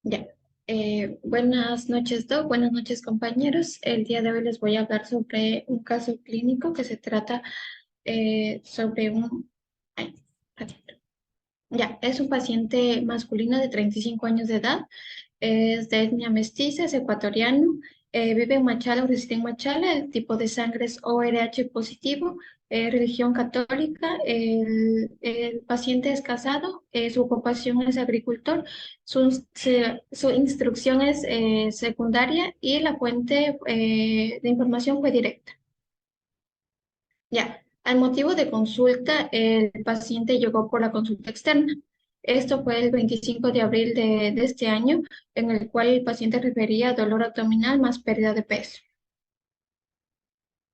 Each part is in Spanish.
Ya. Buenas noches, Doc. Buenas noches, compañeros. El día de hoy les voy a hablar sobre un caso clínico que se trata sobre un... ay, ratito. Ya, es un paciente masculino de 35 años de edad, es de etnia mestiza, es ecuatoriano, vive en Machala o reside en Machala, el tipo de sangre es ORH positivo, religión católica, el paciente es casado, su ocupación es agricultor, su instrucción es secundaria y la fuente de información fue directa. Ya, al motivo de consulta, el paciente llegó por la consulta externa. Esto fue el 25 de abril de este año, en el cual el paciente refería dolor abdominal más pérdida de peso.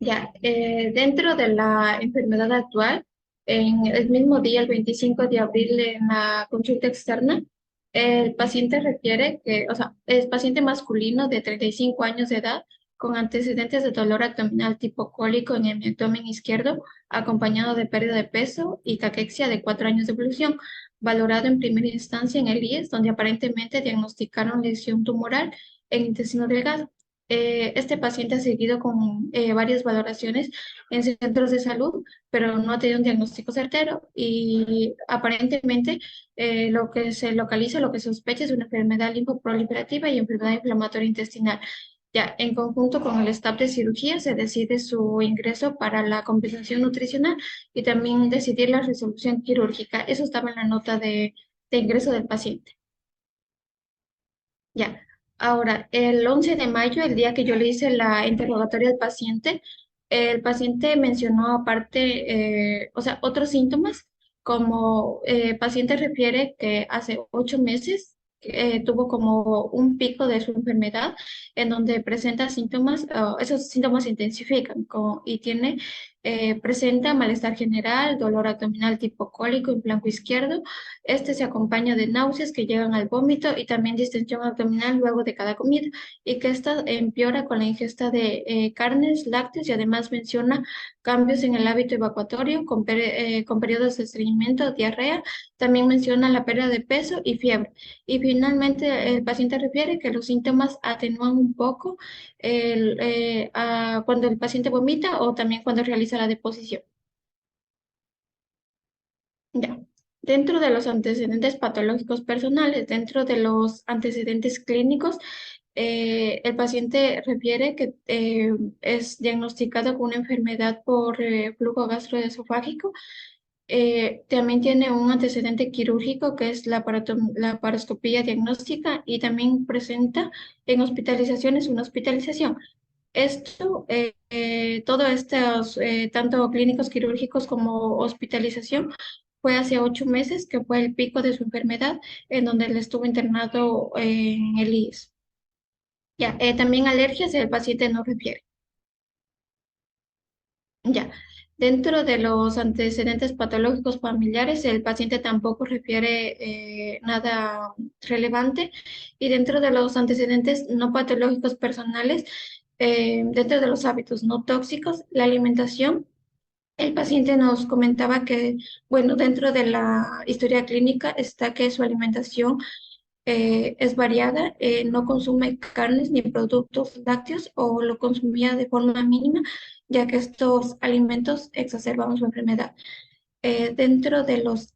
Ya, dentro de la enfermedad actual, en el mismo día, el 25 de abril, en la consulta externa, el paciente refiere que, o sea, es paciente masculino de 35 años de edad con antecedentes de dolor abdominal tipo cólico en el abdomen izquierdo, acompañado de pérdida de peso y caquexia de 4 años de evolución, valorado en primera instancia en el IES, donde aparentemente diagnosticaron lesión tumoral en intestino delgado. Este paciente ha seguido con varias valoraciones en centros de salud, pero no ha tenido un diagnóstico certero y aparentemente lo que se localiza, lo que se sospecha es una enfermedad linfoproliferativa y enfermedad inflamatoria intestinal. Ya, en conjunto con el staff de cirugía se decide su ingreso para la compensación nutricional y también decidir la resolución quirúrgica. Eso estaba en la nota de ingreso del paciente. Ya. Ahora, el 11 de mayo, el día que yo le hice la interrogatoria al paciente, el paciente mencionó aparte, o sea, otros síntomas, como paciente refiere que hace 8 meses tuvo como un pico de su enfermedad en donde presenta síntomas, esos síntomas se intensifican y presenta malestar general, dolor abdominal tipo cólico en flanco izquierdo. Este se acompaña de náuseas que llegan al vómito y también distensión abdominal luego de cada comida y que esta empeora con la ingesta de carnes, lácteos y además menciona cambios en el hábito evacuatorio con periodos de estreñimiento, diarrea. También menciona la pérdida de peso y fiebre. Y finalmente el paciente refiere que los síntomas atenúan un poco cuando el paciente vomita o también cuando realiza la deposición. Ya. Dentro de los antecedentes patológicos personales, dentro de los antecedentes clínicos, el paciente refiere que es diagnosticado con una enfermedad por flujo gastroesofágico. También tiene un antecedente quirúrgico que es la paroscopía diagnóstica y también presenta en hospitalizaciones una hospitalización. Todo estos, tanto clínicos quirúrgicos como hospitalización, fue hace 8 meses que fue el pico de su enfermedad, en donde él estuvo internado en el IES. Ya, también alergias, el paciente no refiere. Ya, dentro de los antecedentes patológicos familiares, el paciente tampoco refiere nada relevante. Y dentro de los antecedentes no patológicos personales, dentro de los hábitos no tóxicos, la alimentación, el paciente nos comentaba que, bueno, dentro de la historia clínica está que su alimentación es variada, no consume carnes ni productos lácteos o lo consumía de forma mínima, ya que estos alimentos exacerbaban su enfermedad. Dentro de los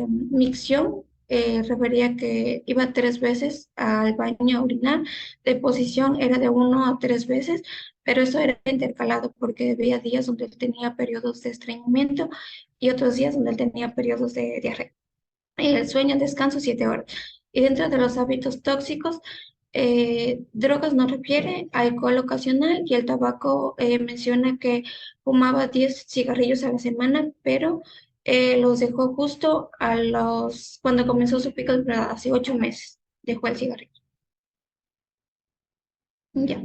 micción, refería que iba 3 veces al baño a orinar, de posición era de 1 a 3 veces, pero eso era intercalado porque había días donde él tenía periodos de estreñimiento y otros días donde él tenía periodos de diarrea. El sueño, descanso, 7 horas. Y dentro de los hábitos tóxicos, drogas no refiere, alcohol ocasional y el tabaco menciona que fumaba 10 cigarrillos a la semana, pero los dejó justo cuando comenzó su pico de enfermedad, hace 8 meses, dejó el cigarrillo. Ya.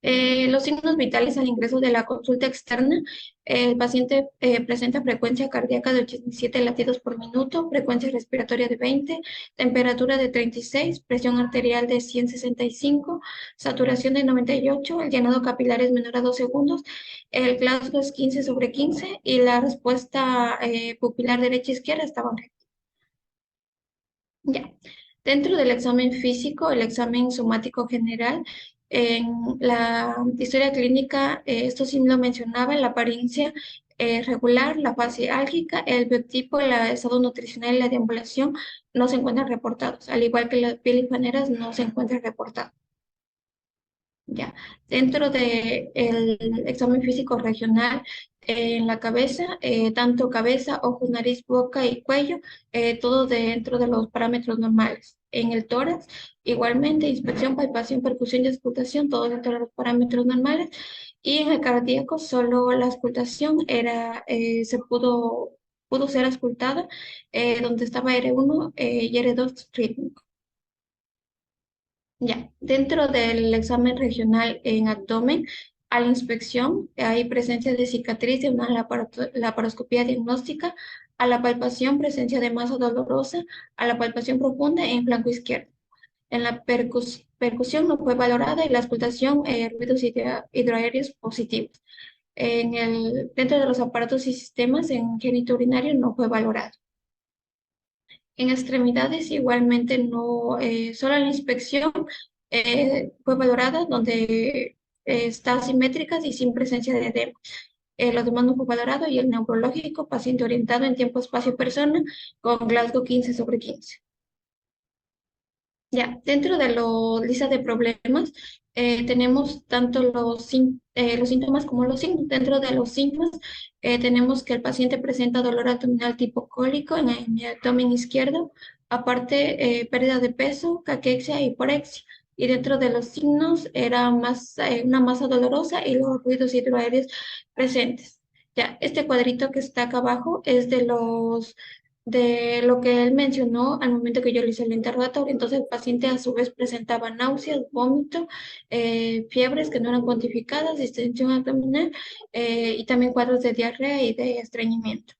Los signos vitales al ingreso de la consulta externa. El paciente presenta frecuencia cardíaca de 87 latidos por minuto, frecuencia respiratoria de 20, temperatura de 36, presión arterial de 165, saturación de 98, el llenado capilar es menor a 2 segundos, el Glasgow es 15/15 y la respuesta pupilar derecha e izquierda estaban rectas. Ya. Dentro del examen físico, el examen somático general, en la historia clínica, esto sí lo mencionaba, la apariencia regular, la fase álgica, el biotipo, el estado nutricional y la deambulación no se encuentran reportados, al igual que las pieles paneras no se encuentran reportados. Ya, dentro del examen físico regional, en la cabeza, tanto cabeza, ojos, nariz, boca y cuello, todo dentro de los parámetros normales. En el tórax, igualmente, inspección, palpación, percusión y auscultación, todo dentro de los parámetros normales. Y en el cardíaco, solo la auscultación pudo ser auscultada, donde estaba R1 y R2 rítmico. Ya, dentro del examen regional en abdomen, a la inspección hay presencia de cicatriz de una laparoscopía diagnóstica, a la palpación presencia de masa dolorosa, a la palpación profunda en flanco izquierdo. En la percusión no fue valorada y la auscultación, ruidos hidroaéreos positivos. Dentro de los aparatos y sistemas en genitourinario no fue valorado. En extremidades igualmente no, solo la inspección fue valorada donde está asimétricas y sin presencia de edema. Los demás no fue valorado y el neurológico, paciente orientado en tiempo, espacio, persona, con Glasgow 15/15. Ya, dentro de la lista de problemas, tenemos tanto los síntomas como los signos. Dentro de los síntomas, tenemos que el paciente presenta dolor abdominal tipo cólico en el abdomen izquierdo, aparte pérdida de peso, caquexia y hiporexia. Y dentro de los signos era una masa dolorosa y los ruidos hidroaéreos presentes. Ya, este cuadrito que está acá abajo es de lo que él mencionó al momento que yo le hice el interrogatorio. Entonces, el paciente a su vez presentaba náuseas, vómito, fiebres que no eran cuantificadas, distensión abdominal y también cuadros de diarrea y de estreñimiento.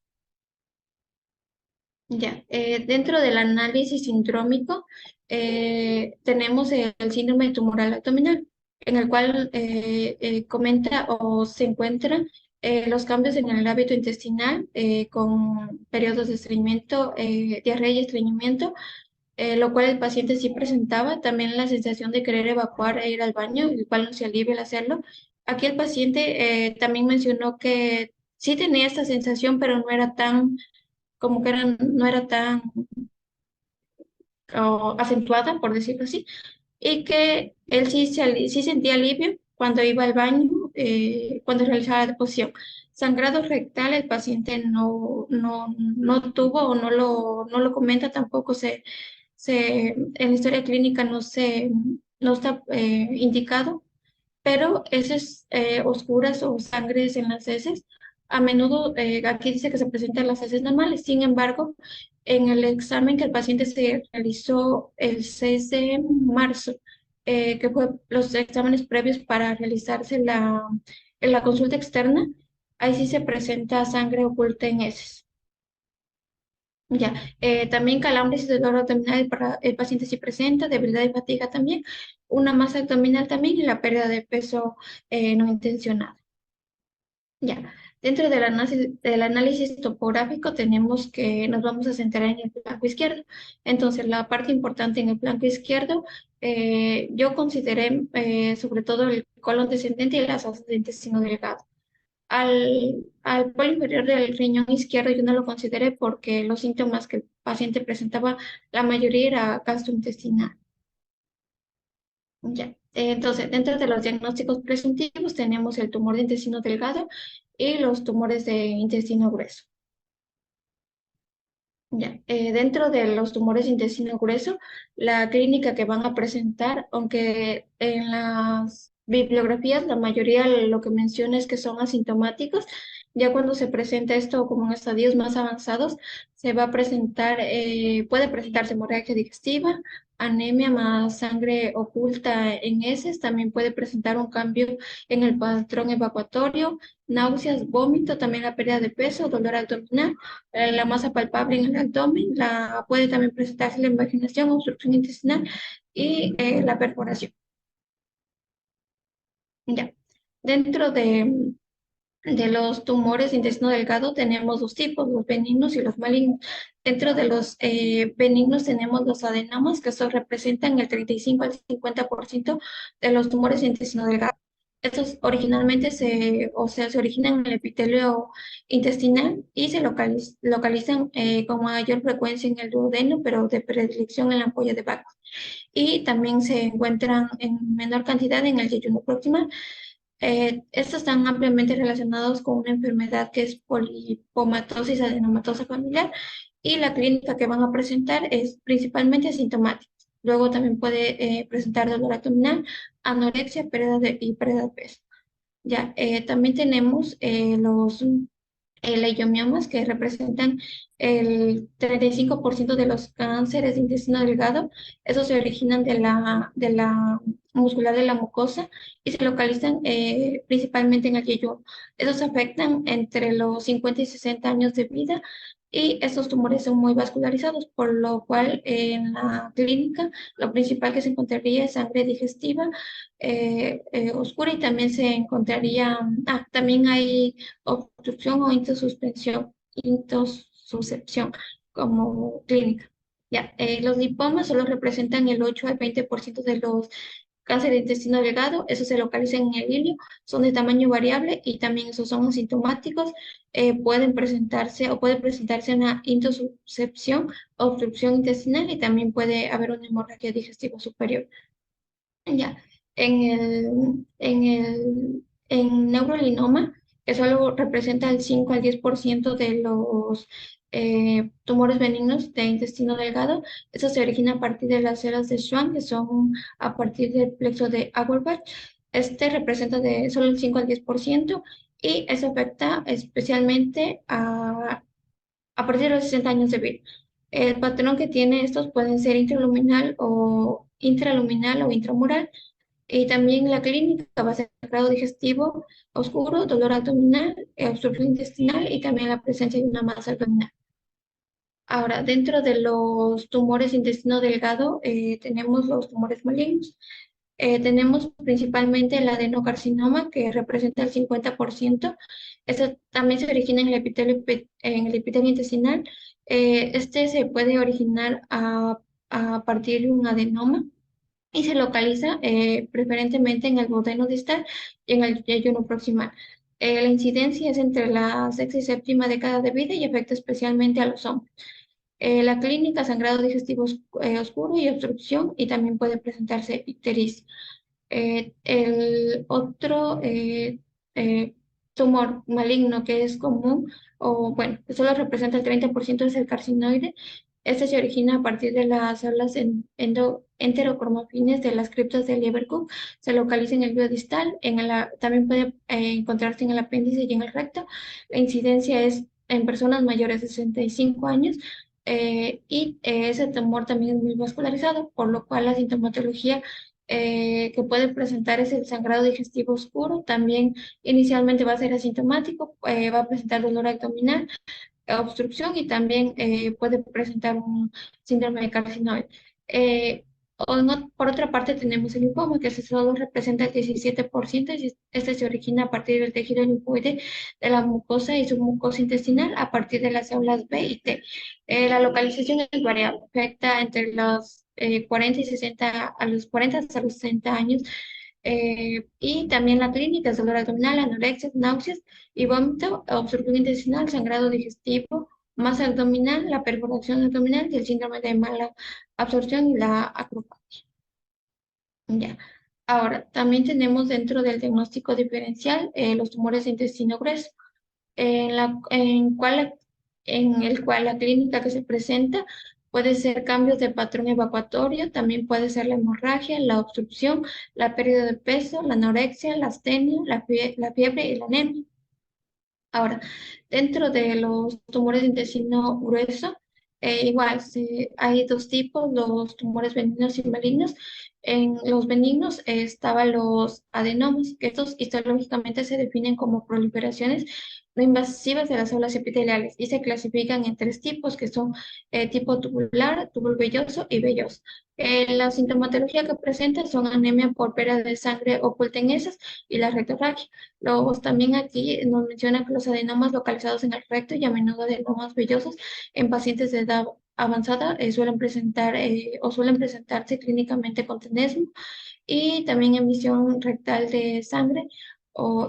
Ya, dentro del análisis sindrómico tenemos el síndrome tumoral abdominal, en el cual comenta o se encuentran los cambios en el hábito intestinal con periodos de estreñimiento, diarrea y estreñimiento, lo cual el paciente sí presentaba también la sensación de querer evacuar e ir al baño, el cual no se alivia al hacerlo. Aquí el paciente también mencionó que sí tenía esta sensación, pero no era tan como que no era tan acentuada, por decirlo así, y que él sí sentía alivio cuando iba al baño, cuando realizaba la deposición. Sangrado rectal, el paciente no tuvo o no lo comenta, tampoco en la historia clínica no está indicado, pero esas oscuras o sangres en las heces, a menudo aquí dice que se presentan las heces normales. Sin embargo, en el examen que el paciente se realizó el 6 de marzo, que fue los exámenes previos para realizarse en la consulta externa, ahí sí se presenta sangre oculta en heces. Ya, también calambres y dolor abdominal para el paciente sí presenta, debilidad y fatiga también, una masa abdominal también y la pérdida de peso no intencionada. Ya, dentro del análisis topográfico tenemos que nos vamos a centrar en el flanco izquierdo. Entonces, la parte importante en el flanco izquierdo, yo consideré sobre todo el colon descendente y las asas de intestino delgado. Al polo inferior del riñón izquierdo yo no lo consideré porque los síntomas que el paciente presentaba, la mayoría era gastrointestinal. Ya. Entonces, dentro de los diagnósticos presuntivos tenemos el tumor de intestino delgado y los tumores de intestino grueso. Ya. Dentro de los tumores de intestino grueso, la clínica que van a presentar, aunque en las bibliografías la mayoría lo que menciona es que son asintomáticos, ya cuando se presenta esto como en estadios más avanzados, se va a presentar, puede presentarse hemorragia digestiva, anemia más sangre oculta en heces, también puede presentar un cambio en el patrón evacuatorio, náuseas, vómito, también la pérdida de peso, dolor abdominal, la masa palpable en el abdomen, puede también presentarse la invaginación, obstrucción intestinal y la perforación. Ya. Dentro de De los tumores de intestino delgado tenemos dos tipos, los benignos y los malignos. Dentro de los benignos tenemos los adenomas, que eso representan el 35 al 50% de los tumores de intestino delgado. Estos originalmente se originan en el epitelio intestinal y se localizan con mayor frecuencia en el duodeno, pero de predilección en la ampolla de Barrett. Y también se encuentran en menor cantidad en el yeyuno proximal. Estos están ampliamente relacionados con una enfermedad que es polipomatosis adenomatosa familiar y la clínica que van a presentar es principalmente asintomática. Luego también puede presentar dolor abdominal, anorexia, pérdida de peso. Ya, también tenemos los leiomiomas que representan el 35% de los cánceres de intestino delgado. Esos se originan de la muscular de la mucosa y se localizan principalmente en el yeyuno. Esos afectan entre los 50 y 60 años de vida y estos tumores son muy vascularizados, por lo cual en la clínica lo principal que se encontraría es sangre digestiva oscura y también se encontraría, también hay obstrucción o intosuscepción como clínica. Ya, los lipomas solo representan el 8 al 20% de los cáncer de intestino delgado, eso se localiza en el ilio, son de tamaño variable y también esos son asintomáticos, puede presentarse una intosuscepción, obstrucción intestinal y también puede haber una hemorragia digestiva superior. Ya, en neurolinoma, que solo representa el 5 al 10% de los tumores benignos de intestino delgado, eso se origina a partir de las células de Schwann, que son a partir del plexo de Auerbach. Este representa de solo el 5 al 10% y eso afecta especialmente a partir de los 60 años de vida. El patrón que tiene estos pueden ser intraluminal o intramural. Y también la clínica va a ser grado digestivo oscuro, dolor abdominal, obstrucción intestinal y también la presencia de una masa abdominal. Ahora, dentro de los tumores de intestino delgado, tenemos los tumores malignos. Tenemos principalmente el adenocarcinoma, que representa el 50%. Este también se origina en el epitelio intestinal. Este se puede originar a partir de un adenoma y se localiza preferentemente en el duodeno distal y en el yeyuno proximal. La incidencia es entre la sexta y séptima década de vida y afecta especialmente a los hombres. La clínica, sangrado digestivo oscuro y obstrucción, y también puede presentarse ictericia. El otro tumor maligno que es común, o bueno, que solo representa el 30% es el carcinoide. Este se origina a partir de las células enterocromafines de las criptas de Leverkusen. Se localiza en el biodistal, también puede encontrarse en el apéndice y en el recto. La incidencia es en personas mayores de 65 años ese tumor también es muy vascularizado, por lo cual la sintomatología que puede presentar es el sangrado digestivo oscuro. También inicialmente va a ser asintomático, va a presentar dolor abdominal, obstrucción y también puede presentar un síndrome de carcinoide. Por otra parte, tenemos el linfoma, que solo representa el 17%, y este se origina a partir del tejido linfoide de la mucosa y submucosa intestinal a partir de las células B y T. La localización es variable, afecta entre los 40 y 60, a los 40 hasta los 60 años, y también la clínica es dolor abdominal, anorexia, náuseas y vómito, obstrucción intestinal, sangrado digestivo, masa abdominal, la perforación abdominal y el síndrome de mala absorción y la acropatia. Ya. Ahora, también tenemos dentro del diagnóstico diferencial los tumores de intestino grueso, en, la, en, cual, en el cual la clínica que se presenta puede ser cambios de patrón evacuatorio, también puede ser la hemorragia, la obstrucción, la pérdida de peso, la anorexia, la astenia, la fiebre y la anemia. Ahora, dentro de los tumores de intestino grueso, igual hay dos tipos, los tumores benignos y malignos. En los benignos estaban los adenomas, que estos histológicamente se definen como proliferaciones no invasivas de las células epiteliales y se clasifican en tres tipos, que son tipo tubular, tubul velloso y velloso. La sintomatología que presenta son anemia por pérdida de sangre oculta en heces y la rectorragia. También aquí nos menciona que los adenomas localizados en el recto y a menudo adenomas vellosos en pacientes de edad avanzada suelen presentarse clínicamente con tenesmo y también emisión rectal de sangre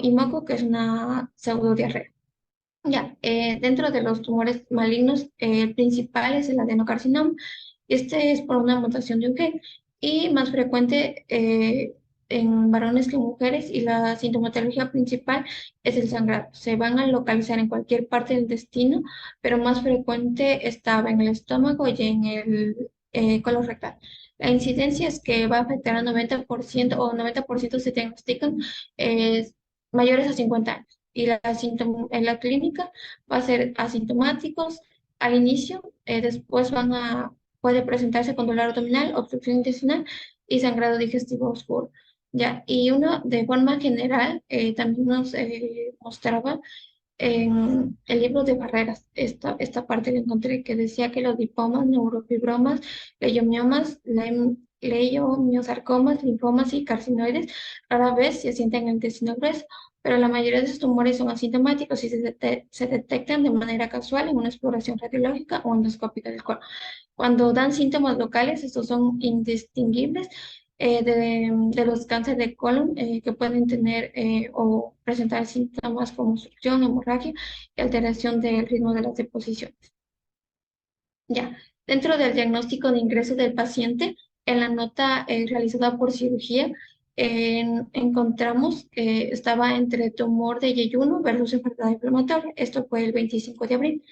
y moco, que es una pseudodiarrea. Ya, dentro de los tumores malignos, el principal es el adenocarcinoma. Este es por una mutación de un gen y más frecuente en varones que en mujeres, y la sintomatología principal es el sangrado. Se van a localizar en cualquier parte del intestino, pero más frecuente estaba en el estómago y en el colon rectal. La incidencia es que va a afectar al 90% o 90% se diagnostican eh, mayores a 50 años y en la clínica va a ser asintomáticos al inicio, después puede presentarse con dolor abdominal, obstrucción intestinal y sangrado digestivo oscuro. Ya, y uno de forma general también nos mostraba en el libro de barreras, esta parte que encontré que decía que los lipomas, neurofibromas, leiomiomas, leiomiosarcomas, linfomas y carcinoides rara vez se sienten en el intestino grueso, pero la mayoría de esos tumores son asintomáticos y se detectan de manera casual en una exploración radiológica o endoscópica del colon. Cuando dan síntomas locales, estos son indistinguibles de los cánceres de colon que pueden tener o presentar síntomas como obstrucción, hemorragia y alteración del ritmo de las deposiciones. Ya, dentro del diagnóstico de ingreso del paciente, en la nota realizada por cirugía, encontramos que estaba entre tumor de yeyuno versus enfermedad inflamatoria. Esto fue el 25 de abril.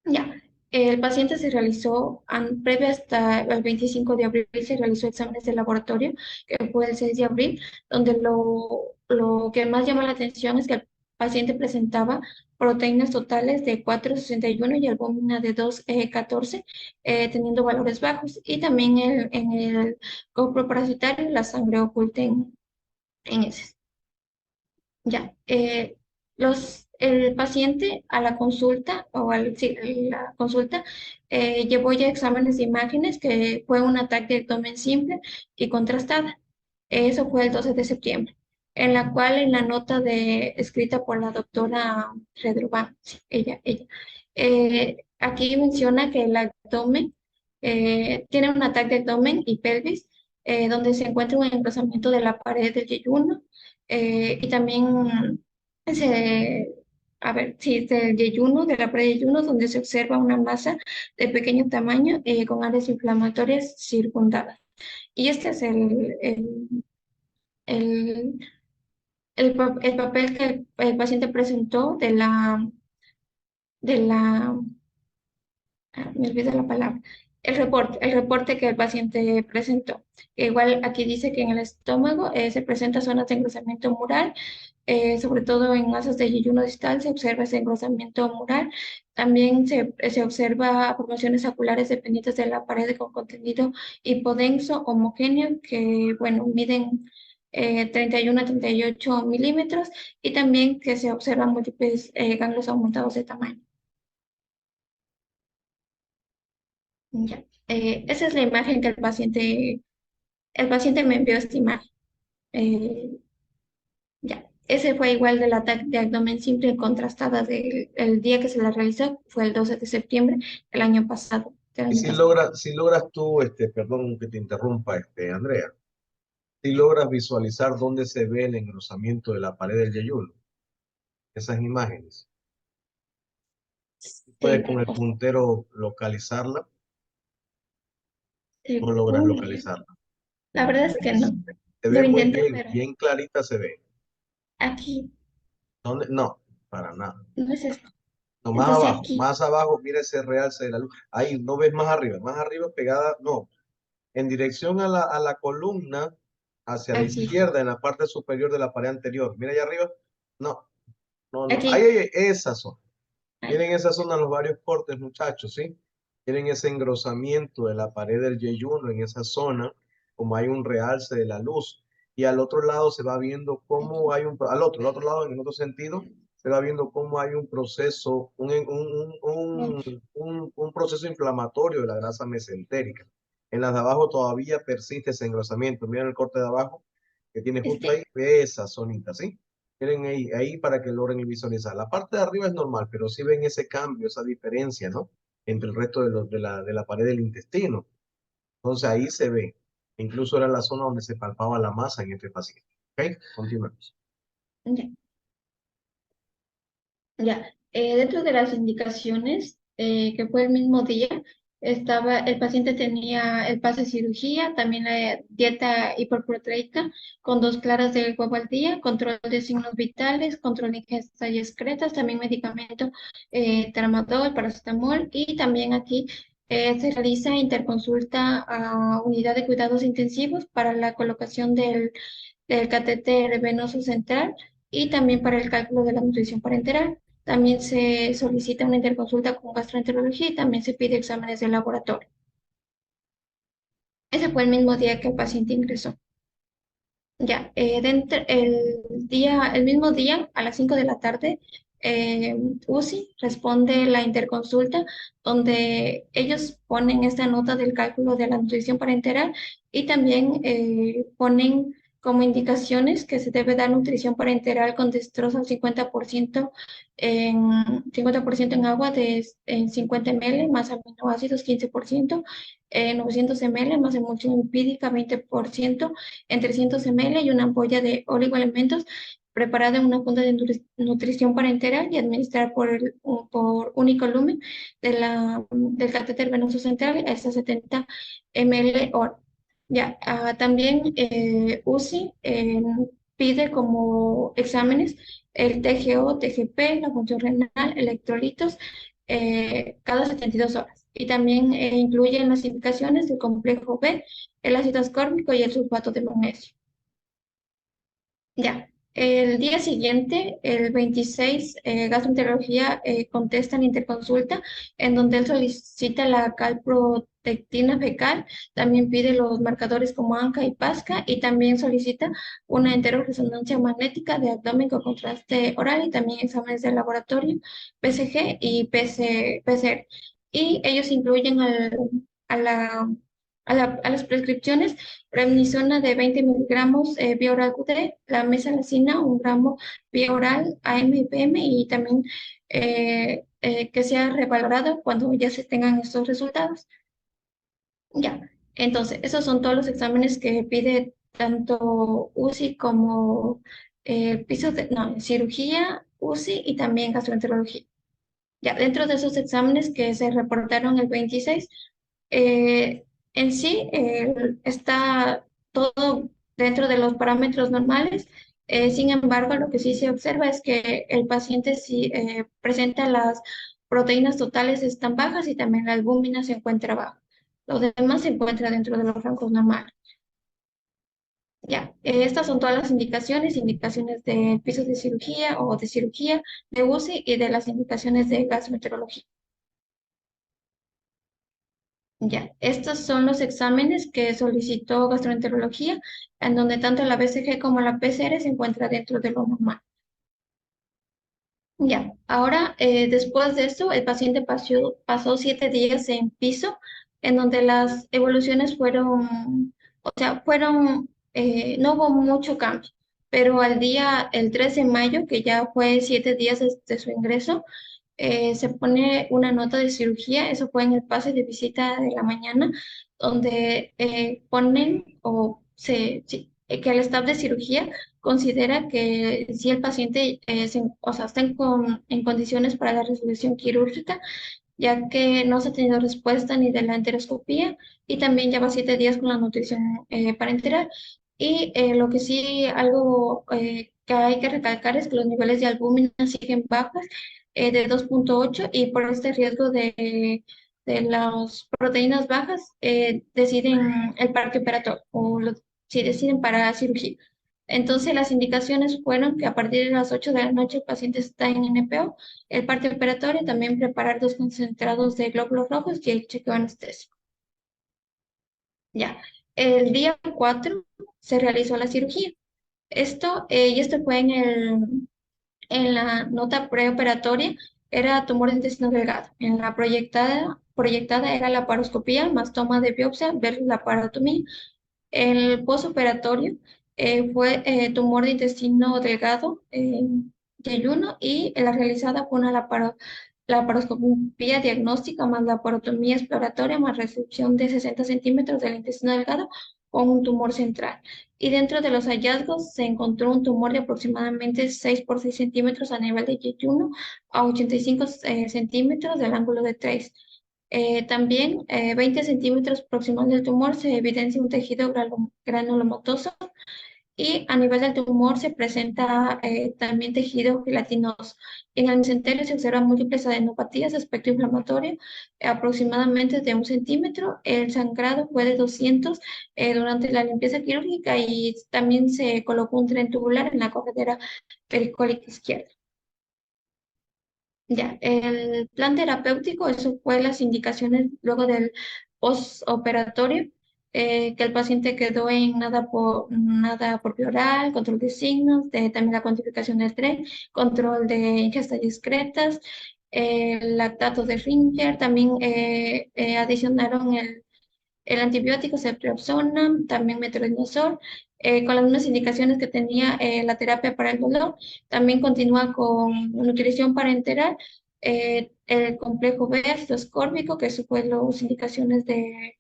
Ya, el paciente se realizó, previo hasta el 25 de abril, se realizó exámenes de laboratorio, que fue el 6 de abril, donde lo que más llama la atención es que el paciente presentaba proteínas totales de 4,61 y albúmina de 2,14, teniendo valores bajos, y también en el coproparasitario la sangre oculta en ese. Ya, el paciente a la consulta sí, la consulta llevó ya exámenes de imágenes que fue un ataque de abdomen simple y contrastada. Eso fue el 12 de septiembre, en la cual en la nota escrita por la doctora Redroban, sí, ella, aquí menciona que el abdomen tiene un ataque de abdomen y pelvis, donde se encuentra un engrosamiento de la pared del yeyuno y también se, a ver, sí, del yeyuno, de la pared de yeyuno, donde se observa una masa de pequeño tamaño con áreas inflamatorias circundadas. Y este es el, el papel que el paciente presentó de la me olvidé la palabra, el reporte que el paciente presentó. Igual aquí dice que en el estómago se presenta zonas de engrosamiento mural, sobre todo en masas de yeyuno distal se observa ese engrosamiento mural. También se observa formaciones oculares dependientes de la pared con contenido hipodenso homogéneo que, bueno, miden 31 a 38 milímetros, y también que se observan múltiples ganglios aumentados de tamaño. Ya. Esa es la imagen que el paciente me envió esta imagen. Eh, ya. Ese fue igual del ataque de abdomen simple contrastada el día que se la realizó, fue el 12 de septiembre del año pasado. Del Y año pasado. si logras tú, perdón que te interrumpa, Andrea, si logras visualizar dónde se ve el engrosamiento de la pared del yeyuno, esas imágenes, Sí, puedes con el puntero localizarla, no logras uy, localizarla. la verdad es que no. Se Lo ve muy intenté, bien, pero bien clarita se ve. aquí ¿Dónde? No, para nada. no es esto. No, Entonces aquí, más abajo, mira ese realce de la luz. Ahí, no ves más arriba pegada, no, en dirección a la columna, hacia la aquí, izquierda, en la parte superior de la pared anterior. Mira allá arriba. No, no, no. Ahí, aquí, ahí, esa zona. ahí. Miren esa zona, los varios cortes, muchachos, ¿sí? Tienen ese engrosamiento de la pared del yeyuno en esa zona, como hay un realce de la luz. Y al otro lado se va viendo cómo hay al otro lado, en el otro sentido, se va viendo cómo hay un proceso, un proceso inflamatorio de la grasa mesentérica. En las de abajo todavía persiste ese engrosamiento. Miren el corte de abajo que tiene justo ahí, Este, esa zonita, ¿sí? Miren ahí para que logren visualizar. La parte de arriba es normal, pero sí ven ese cambio, esa diferencia, ¿no? Entre el resto de la pared del intestino. Entonces ahí se ve. Incluso era la zona donde se palpaba la masa en este paciente. ¿Ok? Continuemos. ya. Ya, dentro de las indicaciones, que fue el mismo día, el paciente tenía el pase de cirugía, también la dieta hiperproteica con 2 claras de huevo al día, control de signos vitales, control de ingesta y excretas, también medicamento tramadol, paracetamol y también aquí se realiza interconsulta a unidad de cuidados intensivos para la colocación del catéter venoso central y también para el cálculo de la nutrición parenteral. También se solicita una interconsulta con gastroenterología y también se pide exámenes de laboratorio. Ese fue el mismo día que el paciente ingresó. Ya, el mismo día, a las 5 de la tarde, UCI responde la interconsulta, donde ellos ponen esta nota del cálculo de la nutrición parenteral y también ponen como indicaciones que se debe dar nutrición parenteral con dextrosa al 50% en agua en 50 ml, más aminoácidos 15%, 900 ml, más emulsión lipídica 20%, en 300 ml y una ampolla de oligoelementos preparada en una funda de nutrición parenteral y administrada por único lumen del catéter venoso central hasta 70 ml hora. Ya, también UCI pide como exámenes el TGO, TGP, la función renal, electrolitos, cada 72 horas. Y también incluyen las indicaciones del complejo B, el ácido ascórbico y el sulfato de magnesio. Ya. El día siguiente, el 26, gastroenterología contesta en interconsulta, en donde él solicita la calprotectina fecal, también pide los marcadores como ANCA y PASCA, y también solicita una enteroresonancia magnética de abdomen con contraste oral y también exámenes de laboratorio, PSG y PCR. Y ellos incluyen a la a las prescripciones prednisona de 20 miligramos vía oral QD, la mesalazina 1 gramo vía oral AM/PM y también que sea revalorado cuando ya se tengan estos resultados. Ya, entonces, esos son todos los exámenes que pide tanto UCI como no, cirugía, UCI y también gastroenterología. Ya, dentro de esos exámenes que se reportaron el 26, eh, en sí está todo dentro de los parámetros normales. Sin embargo, lo que sí se observa es que el paciente sí presenta las proteínas totales están bajas y también la albúmina se encuentra baja. Lo demás se encuentra dentro de los rangos normales. Ya, estas son todas las indicaciones de pisos de cirugía o de cirugía, de UCI y de las indicaciones de gastroenterología. Ya, estos son los exámenes que solicitó gastroenterología, en donde tanto la BCG como la PCR se encuentra dentro de lo normal. Ya, ahora después de esto, el paciente pasó 7 días en piso, en donde las evoluciones fueron, o sea, no hubo mucho cambio, pero el 13 de mayo, que ya fue 7 días desde su ingreso, se pone una nota de cirugía, eso fue en el pase de visita de la mañana, donde ponen sí, que el staff de cirugía considera que si el paciente o sea, está en condiciones para la resolución quirúrgica, ya que no se ha tenido respuesta ni de la enteroscopía y también lleva 7 días con la nutrición parenteral. Y lo que sí, algo que hay que recalcar es que los niveles de albúmina siguen bajos de 2,8 y por este riesgo de las proteínas bajas deciden el parque operatorio si deciden para cirugía. Entonces, las indicaciones fueron que a partir de las 8 de la noche el paciente está en NPO, el parte operatorio, también preparar 2 concentrados de glóbulos rojos y el chequeo anestésico. Ya, el día 4 se realizó la cirugía. Esto fue en la nota preoperatoria, era tumor de intestino delgado. En la proyectada proyectada era la laparoscopía más toma de biopsia versus la laparotomía. El postoperatorio fue tumor de intestino delgado, yeyuno, y la realizada fue una laparoscopía diagnóstica más laparotomía exploratoria más resección de 60 centímetros del intestino delgado con un tumor central. Y dentro de los hallazgos se encontró un tumor de aproximadamente 6 por 6 centímetros a nivel de yeyuno a 85 centímetros del ángulo de trace. También 20 centímetros proximal del tumor se evidencia un tejido granulomatoso y a nivel del tumor se presenta también tejido gelatinoso. En el mesenterio se observan múltiples adenopatías de aspecto inflamatorio, aproximadamente de 1 centímetro. El sangrado fue de 200 durante la limpieza quirúrgica y también se colocó un tren tubular en la corredera pericólica izquierda. Ya, el plan terapéutico, eso fue las indicaciones luego del postoperatorio, que el paciente quedó en nada por vía oral, control de signos, también la cuantificación del tren, control de ingestas discretas, lactato de Ringer, también adicionaron el antibiótico ceftriaxona, también metronidazol, con las mismas indicaciones que tenía la terapia para el dolor. También continúa con nutrición parenteral, el complejo B, ácido ascórbico, que eso fue las indicaciones de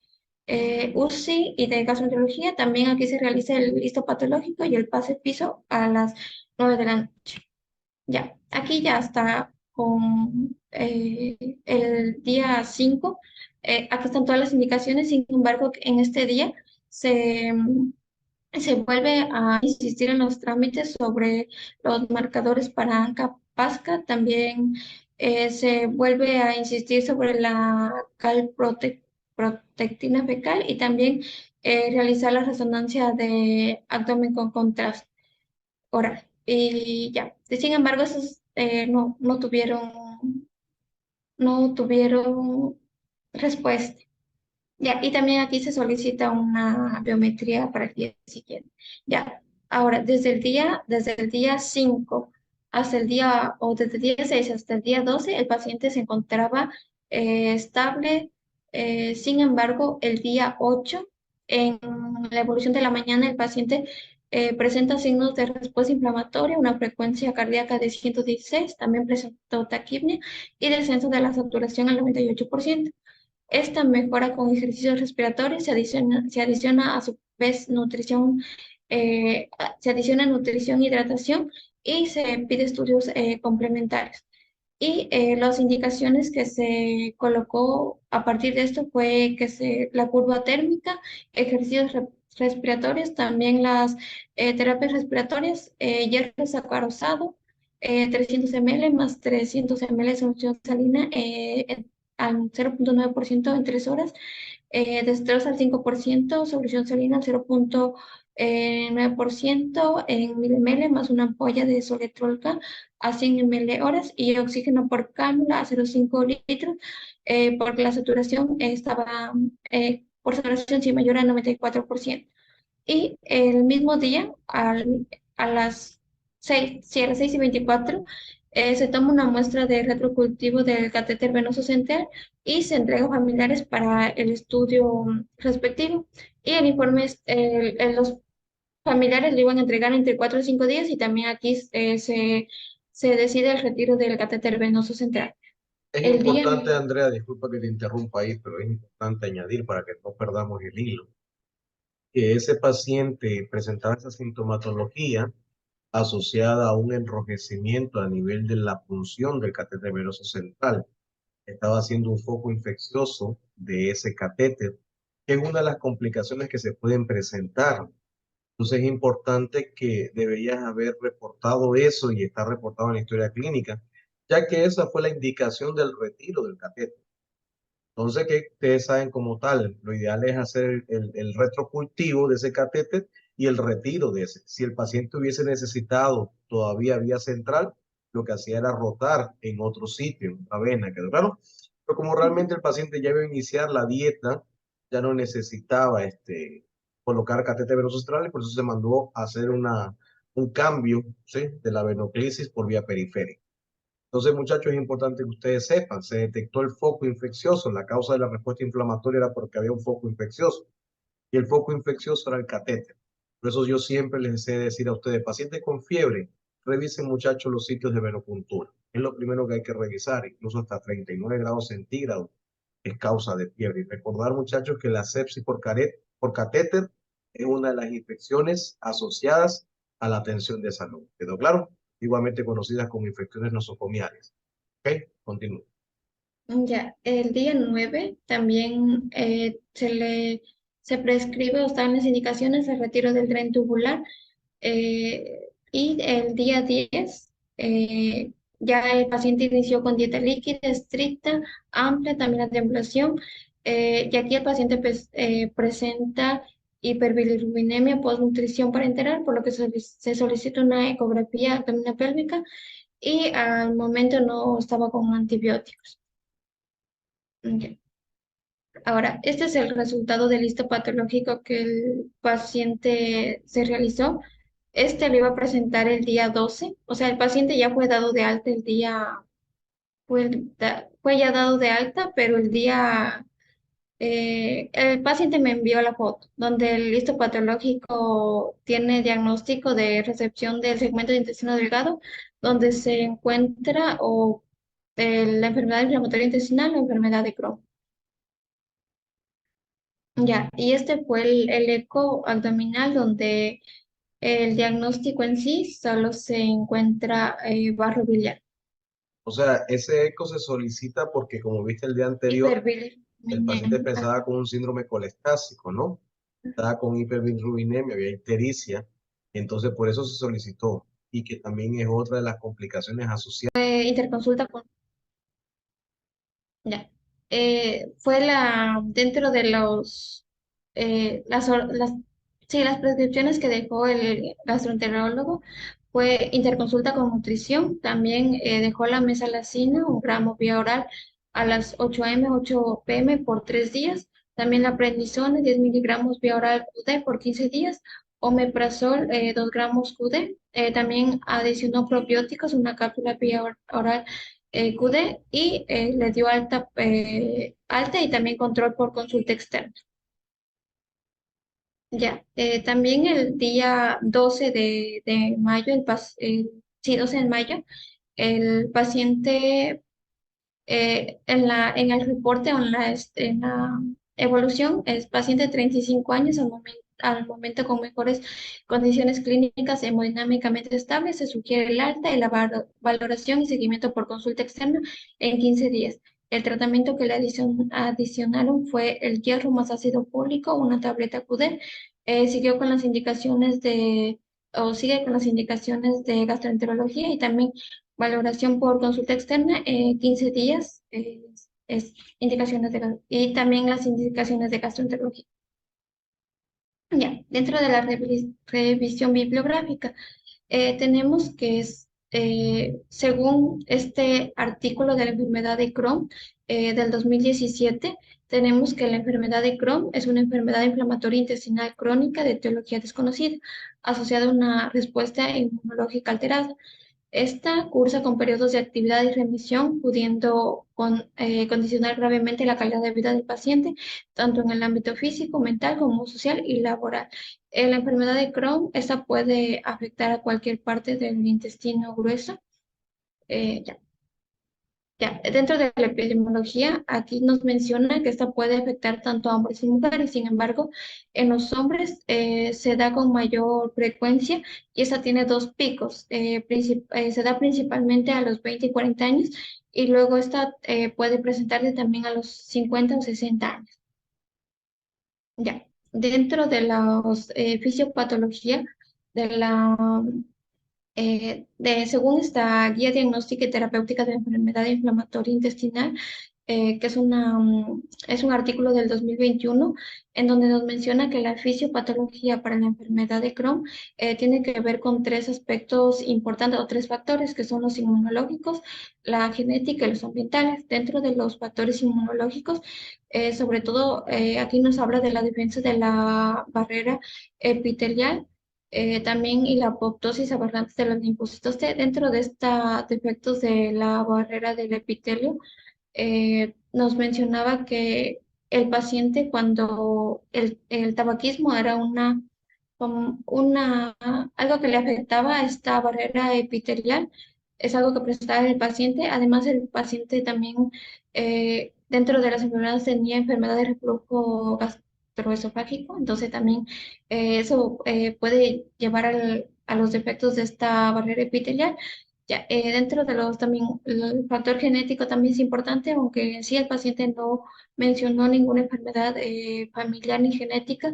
UCI y de gastroenterología. También aquí se realiza el histopatológico y el pase piso a las 9 de la noche. Ya, aquí ya está con el día 5. Aquí están todas las indicaciones. Sin embargo, en este día se, se vuelve a insistir en los trámites sobre los marcadores para ANCA-PASCA. También se vuelve a insistir sobre la calprotectina fecal y también realizar la resonancia de abdomen con contraste oral. Y ya, sin embargo, esos no tuvieron respuesta. Ya, y también aquí se solicita una biometría para el día siguiente. Ya, ahora, desde el día 5 hasta el día, o desde el día 6 hasta el día 12 el paciente se encontraba estable. Sin embargo, el día 8 en la evolución de la mañana, el paciente presenta signos de respuesta inflamatoria, una frecuencia cardíaca de 116, también presentó taquipnea y descenso de la saturación al 98%. Esta mejora con ejercicios respiratorios se adiciona a su vez se adiciona nutrición e hidratación y se pide estudios complementarios. Y las indicaciones que se colocó a partir de esto fue la curva térmica, ejercicios respiratorios, también las terapias respiratorias, hierro sacarosado, 300 ml más 300 ml de solución salina al 0,9% en 3 horas, dextrosa al 5%, solución salina al 0,9% en 1000 ml más una ampolla de soletrolca a 100 ml horas y oxígeno por cánula a 0,5 litros, porque la saturación estaba por saturación sí mayor al 94%. Y el mismo día, a las 6, sí, a las 6:24, se toma una muestra de retrocultivo del catéter venoso central y se entrega a familiares para el estudio respectivo. Y el informe, los familiares le iban a entregar entre 4 y 5 días y también aquí se decide el retiro del catéter venoso central. Es El día, importante, Andrea, disculpa que te interrumpa ahí, pero es importante añadir para que no perdamos el hilo, que ese paciente presentaba esa sintomatología asociada a un enrojecimiento a nivel de la punción del catéter venoso central. Estaba haciendo un foco infeccioso de ese catéter, que es una de las complicaciones que se pueden presentar. Entonces es importante que deberías haber reportado eso y está reportado en la historia clínica, ya que esa fue la indicación del retiro del catéter. Entonces, que ustedes saben como tal, lo ideal es hacer el retrocultivo de ese catéter y el retiro de ese. Si el paciente hubiese necesitado todavía vía central, lo que hacía era rotar en otro sitio, en una vena, que claro, pero como realmente el paciente ya iba a iniciar la dieta, ya no necesitaba colocar catéter venoso central, y por eso se mandó a hacer un cambio, ¿sí?, de la venoclisis por vía periférica. Entonces, muchachos, es importante que ustedes sepan, se detectó el foco infeccioso. La causa de la respuesta inflamatoria era porque había un foco infeccioso y el foco infeccioso era el catéter. Por eso yo siempre les he de decir a ustedes, pacientes con fiebre, revisen, muchachos, los sitios de venopuntura. Es lo primero que hay que revisar, incluso hasta 39 grados centígrados es causa de fiebre. Y recordar, muchachos, que la sepsis por catéter es una de las infecciones asociadas a la atención de salud. ¿Quedó claro? Igualmente conocidas como infecciones nosocomiales. ¿Ok? Continúo. Ya, el día 9 también se prescribe o están las indicaciones de retiro del tren tubular. Y el día 10 ya el paciente inició con dieta líquida estricta, amplia, también la deambulación. Y aquí el paciente pues, presenta hiperbilirubinemia postnutrición parenteral, por lo que se solicita una ecografía abdominal pélvica y al momento no estaba con antibióticos. Ok. Ahora, este es el resultado del histopatológico que el paciente se realizó. Este lo iba a presentar el día 12, o sea, el paciente ya fue dado de alta el día, fue ya dado de alta, pero el paciente me envió la foto, donde el histopatológico tiene diagnóstico de recepción del segmento de intestino delgado, donde se encuentra la enfermedad inflamatoria intestinal o enfermedad de Crohn. Ya, y este fue el eco abdominal donde el diagnóstico en sí solo se encuentra barro biliar, O sea, ese eco se solicita porque, como viste el día anterior, el paciente hiperbilirubinemia. Ajá. pensaba con un síndrome colestásico, ¿no? Estaba con hiperbilirubinemia, había ictericia, entonces por eso se solicitó y que también es otra de las complicaciones asociadas. Interconsulta con, ya. Fue dentro de sí, las prescripciones que dejó el gastroenterólogo, fue interconsulta con nutrición, también dejó la mesalazina, 1 gramo vía oral a las 8 a.m., 8 p.m. por 3 días, también la prednisona, 10 miligramos vía oral QD por 15 días, omeprazol, 2 gramos QD, también adicionó probióticos, una cápsula vía oral QD y le dio alta y también control por consulta externa. Ya, también el día 12 de mayo, sí, 12 de mayo, el paciente en el reporte o en la evolución es paciente de 35 años al momento con mejores condiciones clínicas hemodinámicamente estables. Se sugiere el alta y la valoración y seguimiento por consulta externa en 15 días. El tratamiento que le adicionaron fue el hierro más ácido fólico, una tableta QD. Siguió con las indicaciones o sigue con las indicaciones de gastroenterología y también valoración por consulta externa, 15 días, y también las indicaciones de gastroenterología. Ya, dentro de la revisión bibliográfica, tenemos que según este artículo de la enfermedad de Crohn del 2017, tenemos que la enfermedad de Crohn es una enfermedad inflamatoria intestinal crónica de etiología desconocida, asociada a una respuesta inmunológica alterada. Esta cursa con periodos de actividad y remisión, pudiendo condicionar gravemente la calidad de vida del paciente, tanto en el ámbito físico, mental, como social y laboral. La enfermedad de Crohn, esta puede afectar a cualquier parte del intestino grueso. Ya. Ya, dentro de la epidemiología, aquí nos menciona que esta puede afectar tanto a hombres y mujeres. Sin embargo, en los hombres se da con mayor frecuencia y esta tiene dos picos. Se da principalmente a los 20 y 40 años y luego esta puede presentarse también a los 50 o 60 años. Ya, dentro de la fisiopatología de según esta guía diagnóstica y terapéutica de la enfermedad inflamatoria intestinal, que es un artículo del 2021, en donde nos menciona que la fisiopatología para la enfermedad de Crohn tiene que ver con tres aspectos importantes o tres factores, que son los inmunológicos, la genética y los ambientales. Dentro de los factores inmunológicos, sobre todo aquí nos habla de la defensa de la barrera epitelial, también y la apoptosis aberrante de los linfocitos T. Dentro de estos defectos de la barrera del epitelio, nos mencionaba que el paciente cuando el tabaquismo era algo que le afectaba a esta barrera epitelial, es algo que presentaba el paciente. Además, el paciente también dentro de las enfermedades tenía enfermedad de reflujo gastroesofágico, entonces también eso puede llevar a los defectos de esta barrera epitelial. Ya, dentro de los también, el factor genético también es importante, aunque en sí el paciente no mencionó ninguna enfermedad familiar ni genética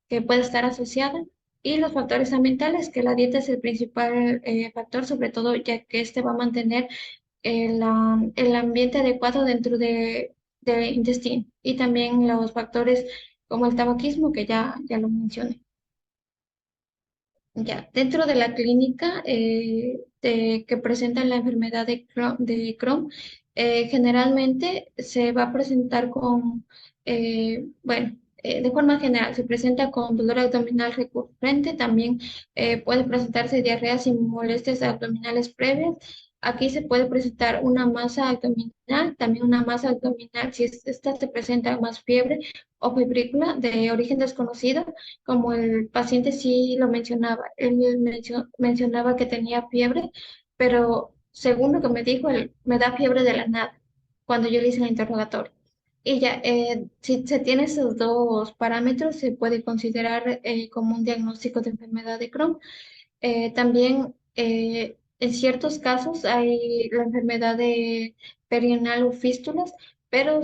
que pueda estar asociada. Y los factores ambientales, que la dieta es el principal factor, sobre todo ya que este va a mantener el ambiente adecuado dentro del intestino. Y también los factores como el tabaquismo, que ya lo mencioné. Ya, dentro de la clínica que presenta la enfermedad de Crohn, generalmente se va a presentar con, bueno, de forma general, se presenta con dolor abdominal recurrente, también puede presentarse diarreas y molestias abdominales previas. Aquí se puede presentar una masa abdominal, también una masa abdominal, si esta se presenta más fiebre o febrícula de origen desconocido, como el paciente sí lo mencionaba. Él mencionaba que tenía fiebre, pero según lo que me dijo, él me da fiebre de la nada cuando yo le hice el interrogatorio. Y ya, si se tiene esos dos parámetros, se puede considerar como un diagnóstico de enfermedad de Crohn. También, en ciertos casos, hay la enfermedad de perianal o fístulas, pero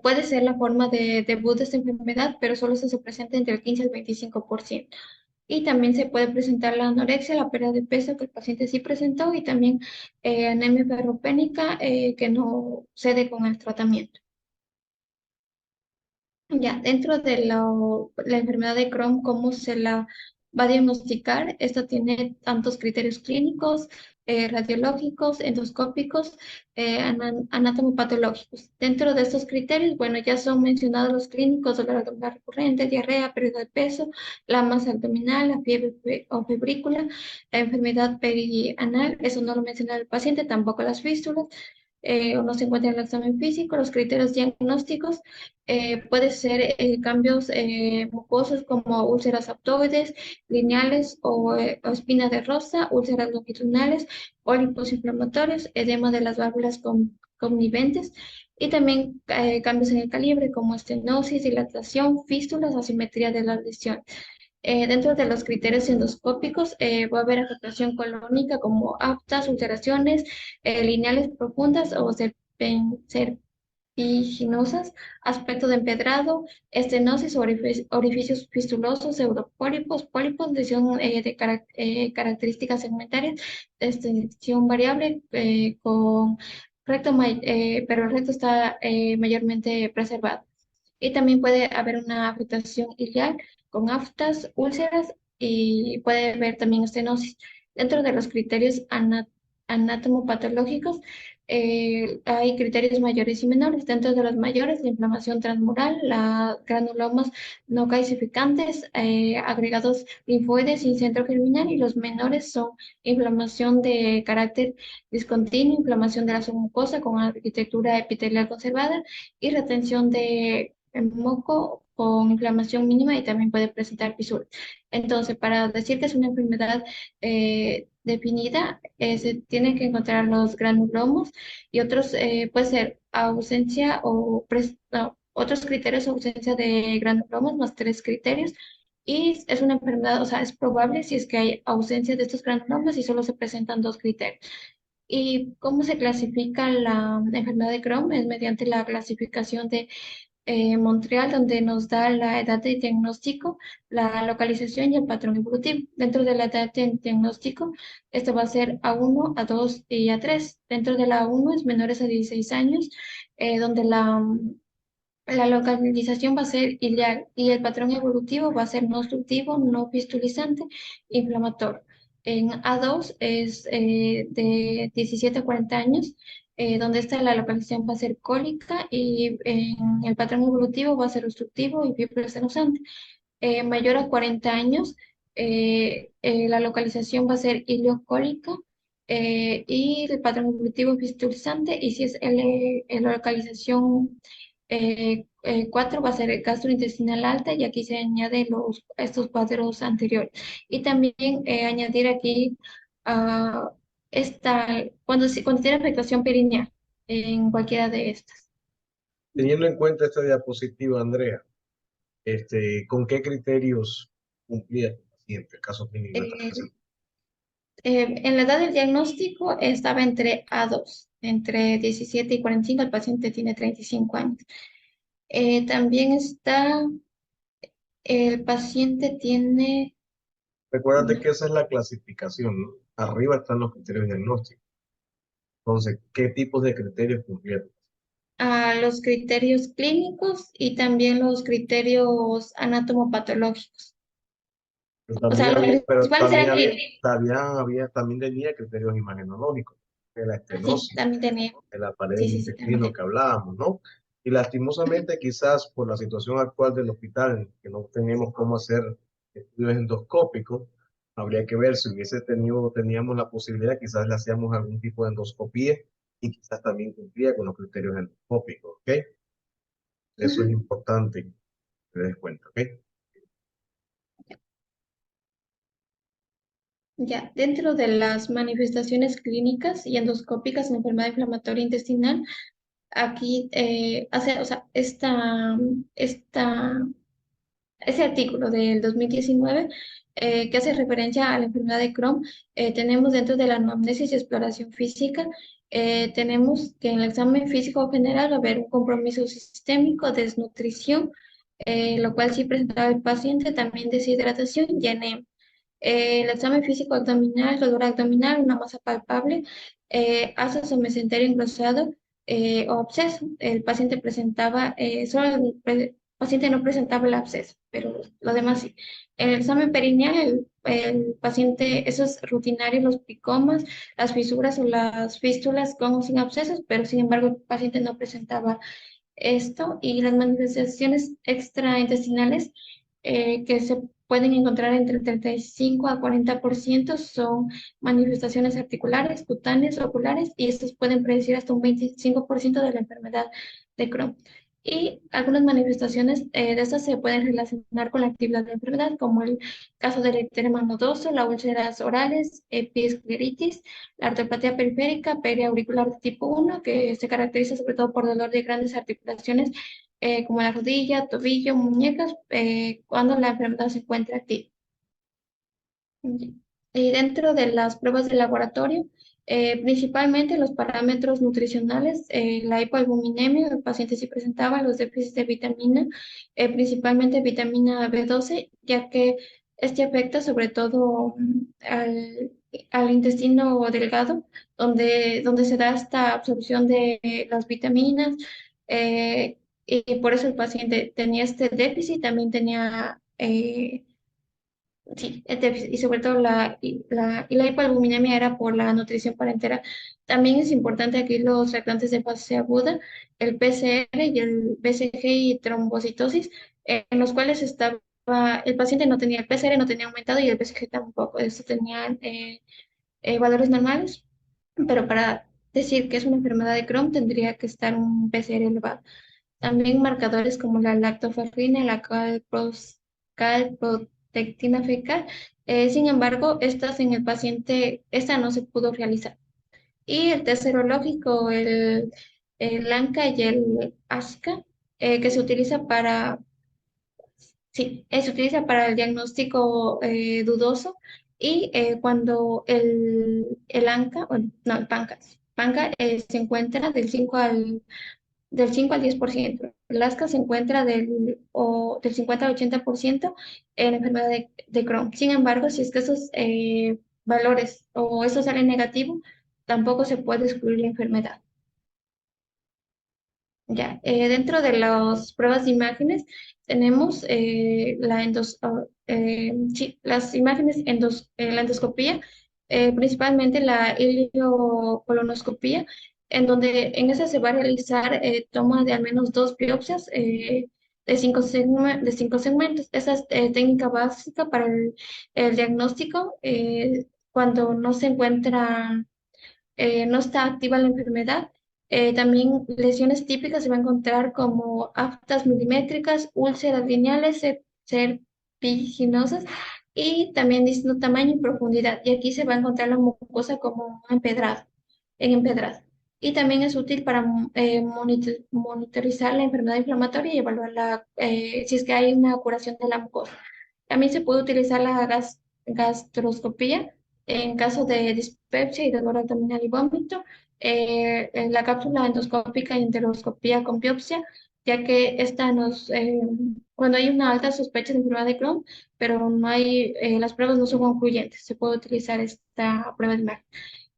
puede ser la forma de debut de esta enfermedad, pero solo se presenta entre el 15 y el 25%. Y también se puede presentar la anorexia, la pérdida de peso que el paciente sí presentó, y también anemia ferropénica que no cede con el tratamiento. Ya, dentro de la enfermedad de Crohn, ¿cómo se la va a diagnosticar? Esta tiene tantos criterios clínicos, radiológicos, endoscópicos, anatomopatológicos. Dentro de estos criterios, bueno, ya son mencionados los clínicos: dolor abdominal recurrente, diarrea, pérdida de peso, la masa abdominal, la fiebre o febrícula, la enfermedad perianal, eso no lo menciona el paciente, tampoco las fístulas. O no se encuentra en el examen físico. Los criterios diagnósticos puede ser cambios mucosos como úlceras aptoides, lineales o espina de rosa, úlceras longitudinales, pólipos inflamatorios, edema de las válvulas coniventes, y también cambios en el calibre como estenosis, dilatación, fístulas, asimetría de la lesión. Dentro de los criterios endoscópicos va a haber afectación colónica como aftas, ulceraciones lineales profundas o serpiginosas, aspecto de empedrado, estenosis, orificios fistulosos, pseudopólipos, pólipos, lesión de características segmentarias, extensión variable con recto, pero el recto está mayormente preservado. Y también puede haber una afectación ileal con aftas, úlceras, y puede haber también estenosis. Dentro de los criterios anatomopatológicos, hay criterios mayores y menores. Dentro de los mayores, la inflamación transmural, la granulomas no calcificantes, agregados linfoides sin centro germinal, y los menores son inflamación de carácter discontinuo, inflamación de la submucosa con arquitectura epitelial conservada y retención de moco con inflamación mínima, y también puede presentar fisuras. Entonces, para decir que es una enfermedad definida, se tienen que encontrar los granulomos, y otros puede ser ausencia no, otros criterios: ausencia de granulomos más tres criterios. Y es una enfermedad, o sea, es probable si es que hay ausencia de estos granulomas y solo se presentan dos criterios. ¿Y cómo se clasifica la enfermedad de Crohn? Es mediante la clasificación de Montreal, donde nos da la edad de diagnóstico, la localización y el patrón evolutivo. Dentro de la edad de diagnóstico, esto va a ser A1, A2 y A3. Dentro de la A1 es menores a 16 años, donde la localización va a ser ileal, y el patrón evolutivo va a ser no obstructivo, no fistulizante, inflamatorio. En A2 es de 17 a 40 años, donde esta la localización va a ser cólica, y en el patrón evolutivo va a ser obstructivo y fibroestenosante. mayor a 40 años, la localización va a ser ileocólica y el patrón evolutivo fistulizante, y si es la localización 4 va a ser gastrointestinal alta, y aquí se añaden estos cuadros anteriores. Y también añadir aquí ah, cuando tiene afectación perineal en cualquiera de estas. Teniendo en cuenta esta diapositiva, Andrea, ¿con qué criterios cumplía tu paciente? El caso clínico de esta Eh, paciente. en la edad del diagnóstico estaba entre A2, entre 17 y 45, el paciente tiene 35 años. También el paciente tiene Recuérdate que esa es la clasificación, ¿no? Arriba están los criterios diagnósticos. Entonces, ¿qué tipos de criterios cumplía? los criterios clínicos y también los criterios anatomopatológicos. Pero O sea, también los había, pero principales también eran había, clínicos. también tenía criterios imagenológicos, de la Sí, estenosis, también tenía. de la pared Sí, del sí, sí, también intestino tenía. que hablábamos, ¿no? Y lastimosamente, quizás por la situación actual del hospital, que no tenemos cómo hacer estudios endoscópicos, habría que ver si teníamos la posibilidad, quizás le hacíamos algún tipo de endoscopía y quizás también cumplía con los criterios endoscópicos, ¿ok? Eso es Ujú. importante que te des cuenta, ¿ok? Ya, dentro de las manifestaciones clínicas y endoscópicas en enfermedad inflamatoria intestinal, aquí o sea, ese artículo del 2019 que hace referencia a la enfermedad de Crohn, tenemos dentro de la anamnesis y exploración física, tenemos que en el examen físico general va a haber un compromiso sistémico, desnutrición, lo cual sí presentaba el paciente, también deshidratación y anemia. El examen físico abdominal, dolor abdominal, una masa palpable, ácido mesenterio engrosado o absceso. El paciente presentaba, solo el paciente no presentaba el absceso, pero lo demás sí. En el examen perineal, el paciente, eso es rutinario, los picomas, las fisuras o las fístulas con o sin abscesos, pero sin embargo el paciente no presentaba esto, y las manifestaciones extraintestinales que se pueden encontrar entre el 35 a 40% son manifestaciones articulares, cutáneas, oculares, y estos pueden predecir hasta un 25% de la enfermedad de Crohn. Y algunas manifestaciones de estas se pueden relacionar con la actividad de la enfermedad, como el caso del ectema nodoso, las úlceras orales, episcleritis, la artropatía periférica periauricular de tipo 1, que se caracteriza sobre todo por dolor de grandes articulaciones como la rodilla, tobillo, muñecas, cuando la enfermedad se encuentra activa. Y dentro de las pruebas de laboratorio, principalmente los parámetros nutricionales, la hipoalbuminemia, el paciente sí presentaba los déficits de vitamina, principalmente vitamina B12, ya que este afecta sobre todo al intestino delgado, donde se da esta absorción de las vitaminas, y por eso el paciente tenía este déficit, también tenía sí, el déficit, y sobre todo la hipoalbuminemia era por la nutrición parenteral. También es importante aquí los reactantes de fase aguda, el PCR y el BCG y trombocitosis, en los cuales el paciente no tenía, el PCR no tenía aumentado y el BCG tampoco, eso tenían valores normales, pero para decir que es una enfermedad de Crohn tendría que estar un PCR elevado. También marcadores como la lactoferrina, la calprotectina fecal. Sin embargo, estas en el paciente, esta no se pudo realizar. Y el test serológico, el ANCA y el ASCA, que se utiliza para el diagnóstico dudoso, y cuando el ANCA, bueno, no, el PANCA se encuentra del 5 al 10%. El ASCA se encuentra del 50 al 80% en la enfermedad de Crohn. Sin embargo, si es que esos valores o eso sale negativo, tampoco se puede excluir la enfermedad. Ya, dentro de las pruebas de imágenes tenemos sí, las imágenes la endoscopía, principalmente la iliocolonoscopía, en donde en esa se va a realizar toma de al menos dos biopsias de 5 segmentos. Esa es técnica básica para el diagnóstico cuando no se encuentra, no está activa la enfermedad. También lesiones típicas se va a encontrar como aftas milimétricas, úlceras lineales, serpiginosas y también distinto tamaño y profundidad. Y aquí se va a encontrar la mucosa como empedrada. Y también es útil para monitorizar la enfermedad inflamatoria y evaluar si es que hay una curación de la mucosa. También se puede utilizar la gastroscopía en caso de dispepsia y dolor abdominal y vómito, en la cápsula endoscópica y enteroscopía con biopsia, ya que cuando hay una alta sospecha de enfermedad de Crohn, pero no hay, las pruebas no son concluyentes, se puede utilizar esta prueba de imagen.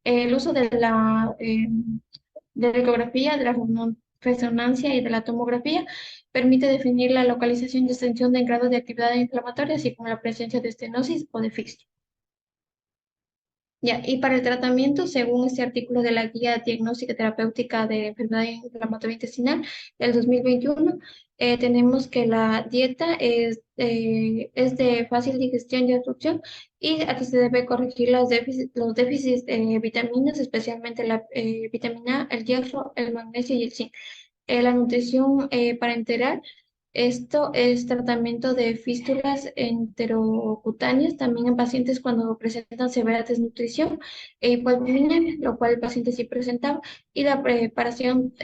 El uso de la ecografía, de la resonancia y de la tomografía permite definir la localización y extensión del grado de actividad inflamatoria, así como la presencia de estenosis o de fístula. Ya, y para el tratamiento, según este artículo de la Guía Diagnóstica Terapéutica de Enfermedad Inflamatoria Intestinal del 2021, tenemos que la dieta es de fácil digestión y absorción y aquí se debe corregir los déficits de vitaminas, especialmente la vitamina A, el hierro, el magnesio y el zinc. La nutrición para enterar. Esto es tratamiento de fístulas enterocutáneas, también en pacientes cuando presentan severa desnutrición e hipoalbuminemia, lo cual el paciente sí presentaba, y la preparación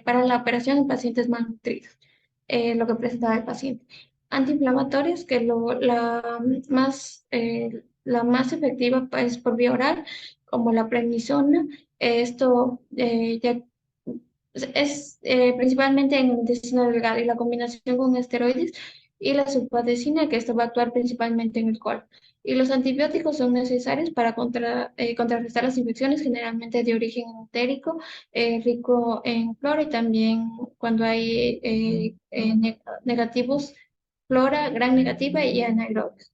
para la operación en pacientes malnutridos, lo que presentaba el paciente. Antiinflamatorios, que la más efectiva es por vía oral, como la prednisona. Esto ya es principalmente en el intestino delgado y la combinación con esteroides y la sulfaticina, que esto va a actuar principalmente en el colon. Y los antibióticos son necesarios para contrarrestar las infecciones, generalmente de origen entérico, rico en flora y también cuando hay negativos, flora gran negativa y anaerobios.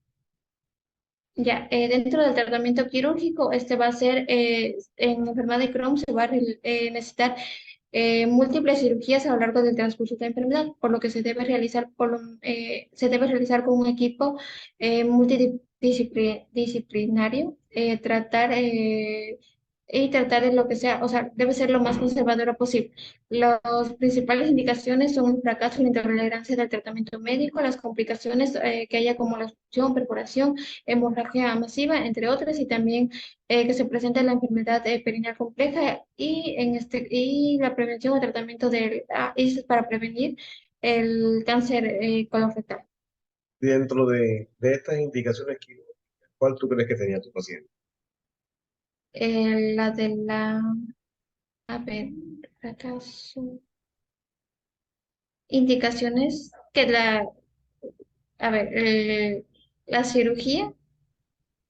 Ya, dentro del tratamiento quirúrgico, este va a ser en enfermedad de Crohn, se va a necesitar múltiples cirugías a lo largo del transcurso de la enfermedad, por lo que se debe realizar con un equipo multidisciplinario, tratar de lo que sea, o sea, debe ser lo más conservadora posible. Las principales indicaciones son el fracaso y la intolerancia del tratamiento médico, las complicaciones que haya como la obstrucción, perforación, hemorragia masiva, entre otras, y también que se presente la enfermedad perineal compleja y la prevención o tratamiento y eso es para prevenir el cáncer colorectal. Dentro de estas indicaciones quirúrgicas, ¿cuál tú crees que tenía tu paciente? La de a ver, fracaso, indicaciones a ver, la cirugía,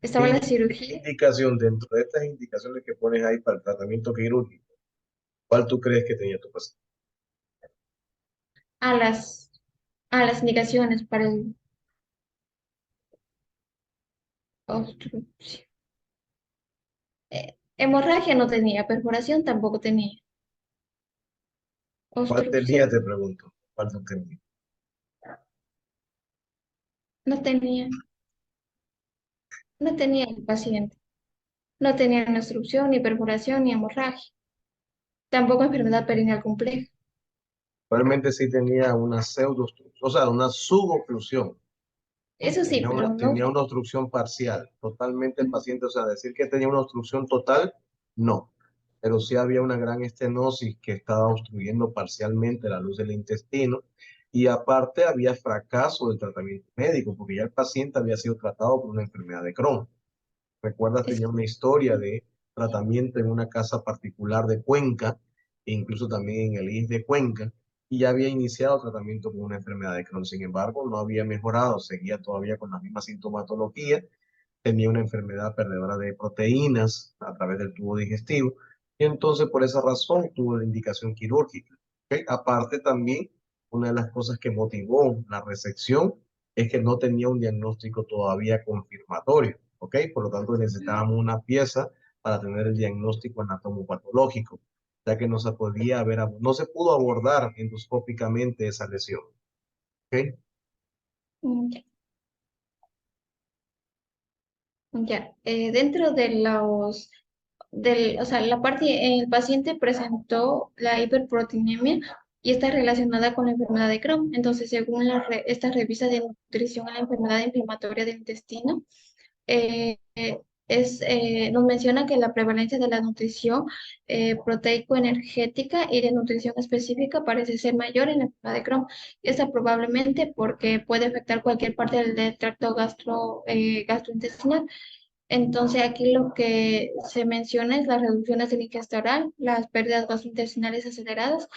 estaba la cirugía Indicación dentro de estas indicaciones que pones ahí para el tratamiento quirúrgico, ¿cuál tú crees que tenía tu paciente? a las, a las indicaciones para el obstrucción. Hemorragia no tenía, perforación tampoco tenía, ¿Cuál tenía, obstrucción te pregunto? ¿Cuál tú tenías? no tenía, no tenía el paciente, no tenía ni obstrucción, ni perforación, ni hemorragia, tampoco enfermedad perineal compleja. Realmente sí tenía una pseudoobstrucción, o sea, una suboclusión. Eso sí, pero no, Tenía una obstrucción parcial, totalmente el paciente, o sea, decir que tenía una obstrucción total, no, pero sí había una gran estenosis que estaba obstruyendo parcialmente la luz del intestino y aparte había fracaso del tratamiento médico porque ya el paciente había sido tratado por una enfermedad de Crohn. Recuerdas, es, tenía una historia de tratamiento en una casa particular de Cuenca, e incluso también en el IS de Cuenca, y ya había iniciado tratamiento con una enfermedad de Crohn. Sin embargo, no había mejorado, seguía todavía con la misma sintomatología, tenía una enfermedad perdedora de proteínas a través del tubo digestivo, y entonces por esa razón tuvo la indicación quirúrgica. ¿Ok? Aparte también, una de las cosas que motivó la resección es que no tenía un diagnóstico todavía confirmatorio, ¿ok? Por lo tanto necesitábamos una pieza para tener el diagnóstico anatomopatológico. ya que no se pudo abordar endoscópicamente esa lesión. ¿Ok? Ya. Ya. Dentro de o sea, el paciente presentó la hiperproteinemia y está relacionada con la enfermedad de Crohn. Entonces, según esta revista de nutrición en la enfermedad inflamatoria del intestino, eh, eh, nos menciona que la prevalencia de la nutrición proteico-energética y de nutrición específica parece ser mayor en la enfermedad de Crohn. Esta probablemente porque puede afectar cualquier parte del tracto gastrointestinal. Entonces, aquí lo que se menciona es las reducciones de la ingesta oral, las pérdidas gastrointestinales aceleradas,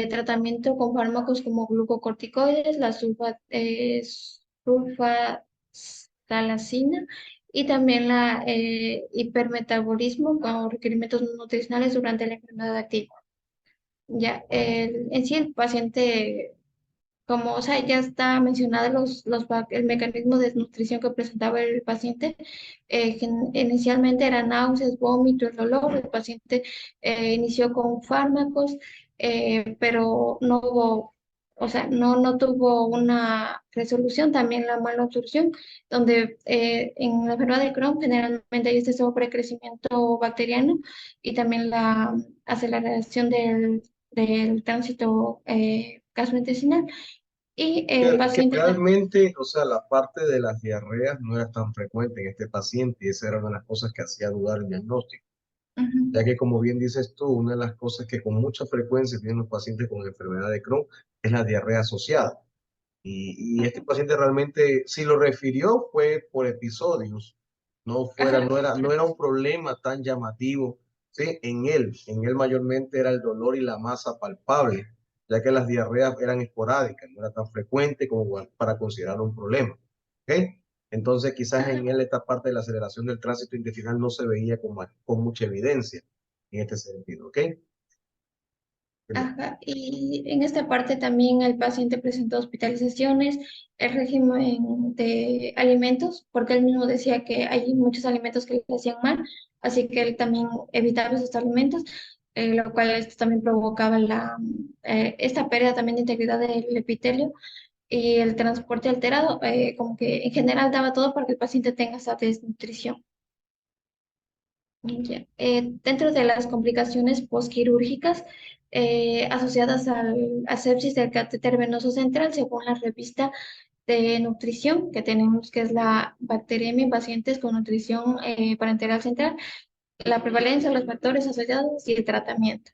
tratamiento con fármacos como glucocorticoides, la sulfasalacina y también la hipermetabolismo con requerimientos nutricionales durante la enfermedad activa. Ya, en sí el paciente como, o sea, ya está mencionado el mecanismo de desnutrición que presentaba el paciente, que inicialmente era náuseas, vómito, el dolor. El paciente inició con fármacos, pero no hubo, o sea, no tuvo una resolución. También la malabsorción, donde en la enfermedad de Crohn generalmente hay este sobrecrecimiento bacteriano y también la aceleración del tránsito gastrointestinal. Y el Que paciente realmente, o sea, la parte de las diarreas no era tan frecuente en este paciente y esa era una de las cosas que hacía dudar el diagnóstico, ujú, ya que como bien dices tú, una de las cosas que con mucha frecuencia tienen los pacientes con enfermedad de Crohn es la diarrea asociada. Y este paciente realmente, si lo refirió, fue por episodios, ajá, no era un problema tan llamativo, ¿sí? En él mayormente era el dolor y la masa palpable, ya que las diarreas eran esporádicas, no era tan frecuente como para considerarlo un problema, ¿ok? Entonces quizás ajá, en él esta parte de la aceleración del tránsito intestinal no se veía con mucha evidencia en este sentido, ¿ok? ajá. Y en esta parte también el paciente presentó hospitalizaciones, el régimen de alimentos, porque él mismo decía que hay muchos alimentos que le hacían mal, así que él también evitaba esos alimentos, lo cual esto también provocaba esta pérdida también de integridad del epitelio y el transporte alterado, como que en general daba todo para que el paciente tenga esa desnutrición. Ya. Dentro de las complicaciones posquirúrgicas asociadas a sepsis del catéter venoso central, según la revista de nutrición que tenemos, que es la bacteriemia en pacientes con nutrición parenteral central, la prevalencia, los factores asociados y el tratamiento.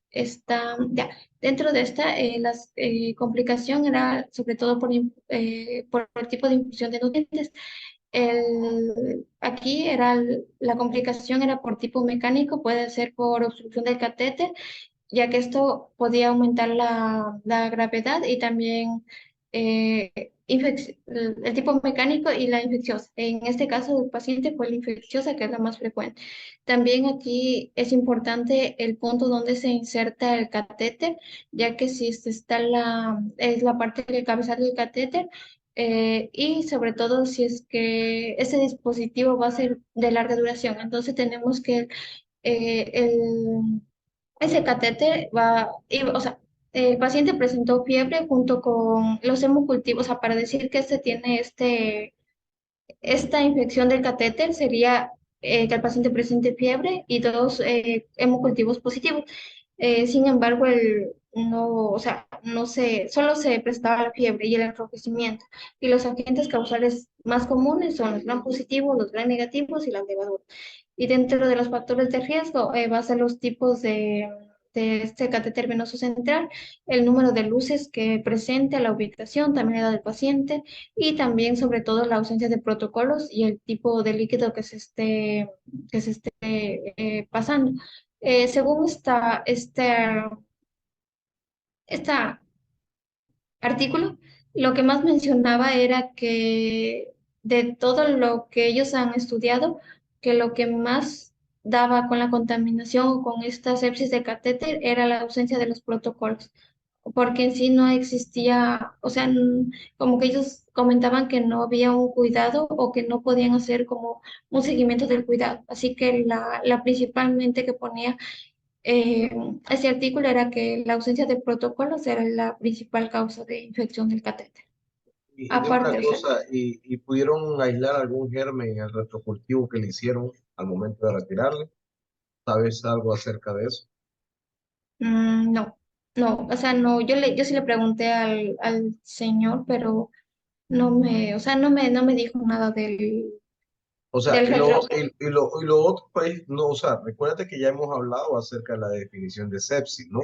Ya. Dentro de esta, la complicación era sobre todo por el tipo de infusión de nutrientes. Aquí la complicación era por tipo mecánico, puede ser por obstrucción del catéter, ya que esto podía aumentar la gravedad y también eh, el tipo mecánico y la infecciosa. En este caso del paciente fue la infecciosa, que es la más frecuente. También aquí es importante el punto donde se inserta el catéter, ya que si este está es la parte del cabezal del catéter, y sobre todo si es que ese dispositivo va a ser de larga duración. Entonces tenemos que eh, el, ese catéter o sea, el paciente presentó fiebre junto con los hemocultivos, o sea, para decir que tiene esta infección del catéter sería que el paciente presente fiebre y dos hemocultivos positivos. Sin embargo, no, o sea, solo se presentaba la fiebre y el enrojecimiento. Y los agentes causales más comunes son los gram positivos, los gram negativos y las levaduras. Y dentro de los factores de riesgo va a ser los tipos de este catéter venoso central, el número de luces que presente, la ubicación, también la edad del paciente y también sobre todo la ausencia de protocolos y el tipo de líquido que se esté pasando. Según este artículo, lo que más mencionaba era que de todo lo que ellos han estudiado, que lo que más daba con la contaminación o con esta sepsis de catéter era la ausencia de los protocolos, porque en sí no existía, o sea, como que ellos comentaban que no había un cuidado o que no podían hacer como un seguimiento del cuidado. Así que la principalmente que ponía eh, ese artículo era que la ausencia de protocolos era la principal causa de infección del catéter. Y dime Aparte una del cosa, ¿y pudieron aislar algún germen en el retrocultivo que le hicieron al momento de retirarle? ¿Sabes algo acerca de eso? no, no, o sea, no, yo sí le pregunté al señor, pero o sea, no me dijo nada O sea, del retro. y lo otro, pues, no, o sea, recuérdate que ya hemos hablado acerca de la definición de sepsis, ¿no?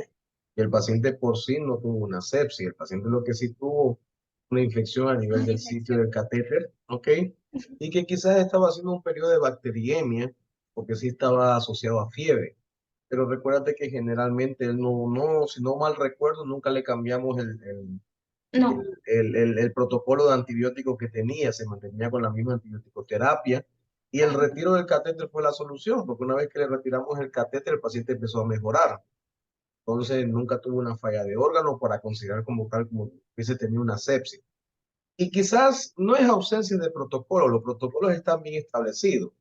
Y el paciente por sí no tuvo una sepsis, el paciente lo que sí tuvo una infección a nivel del sitio del catéter, ¿ok? Y que quizás estaba haciendo un periodo de bacteriemia, porque sí estaba asociado a fiebre. Pero recuérdate que generalmente él si no mal recuerdo, nunca le cambiamos No. el protocolo de antibióticos que tenía, se mantenía con la misma antibiótico-terapia y el retiro del catéter fue la solución, porque una vez que le retiramos el catéter, el paciente empezó a mejorar. Entonces nunca tuvo una falla de órgano para considerar como tal como que hubiese tenido una sepsis. Y quizás no es ausencia de protocolo, los protocolos están bien establecidos,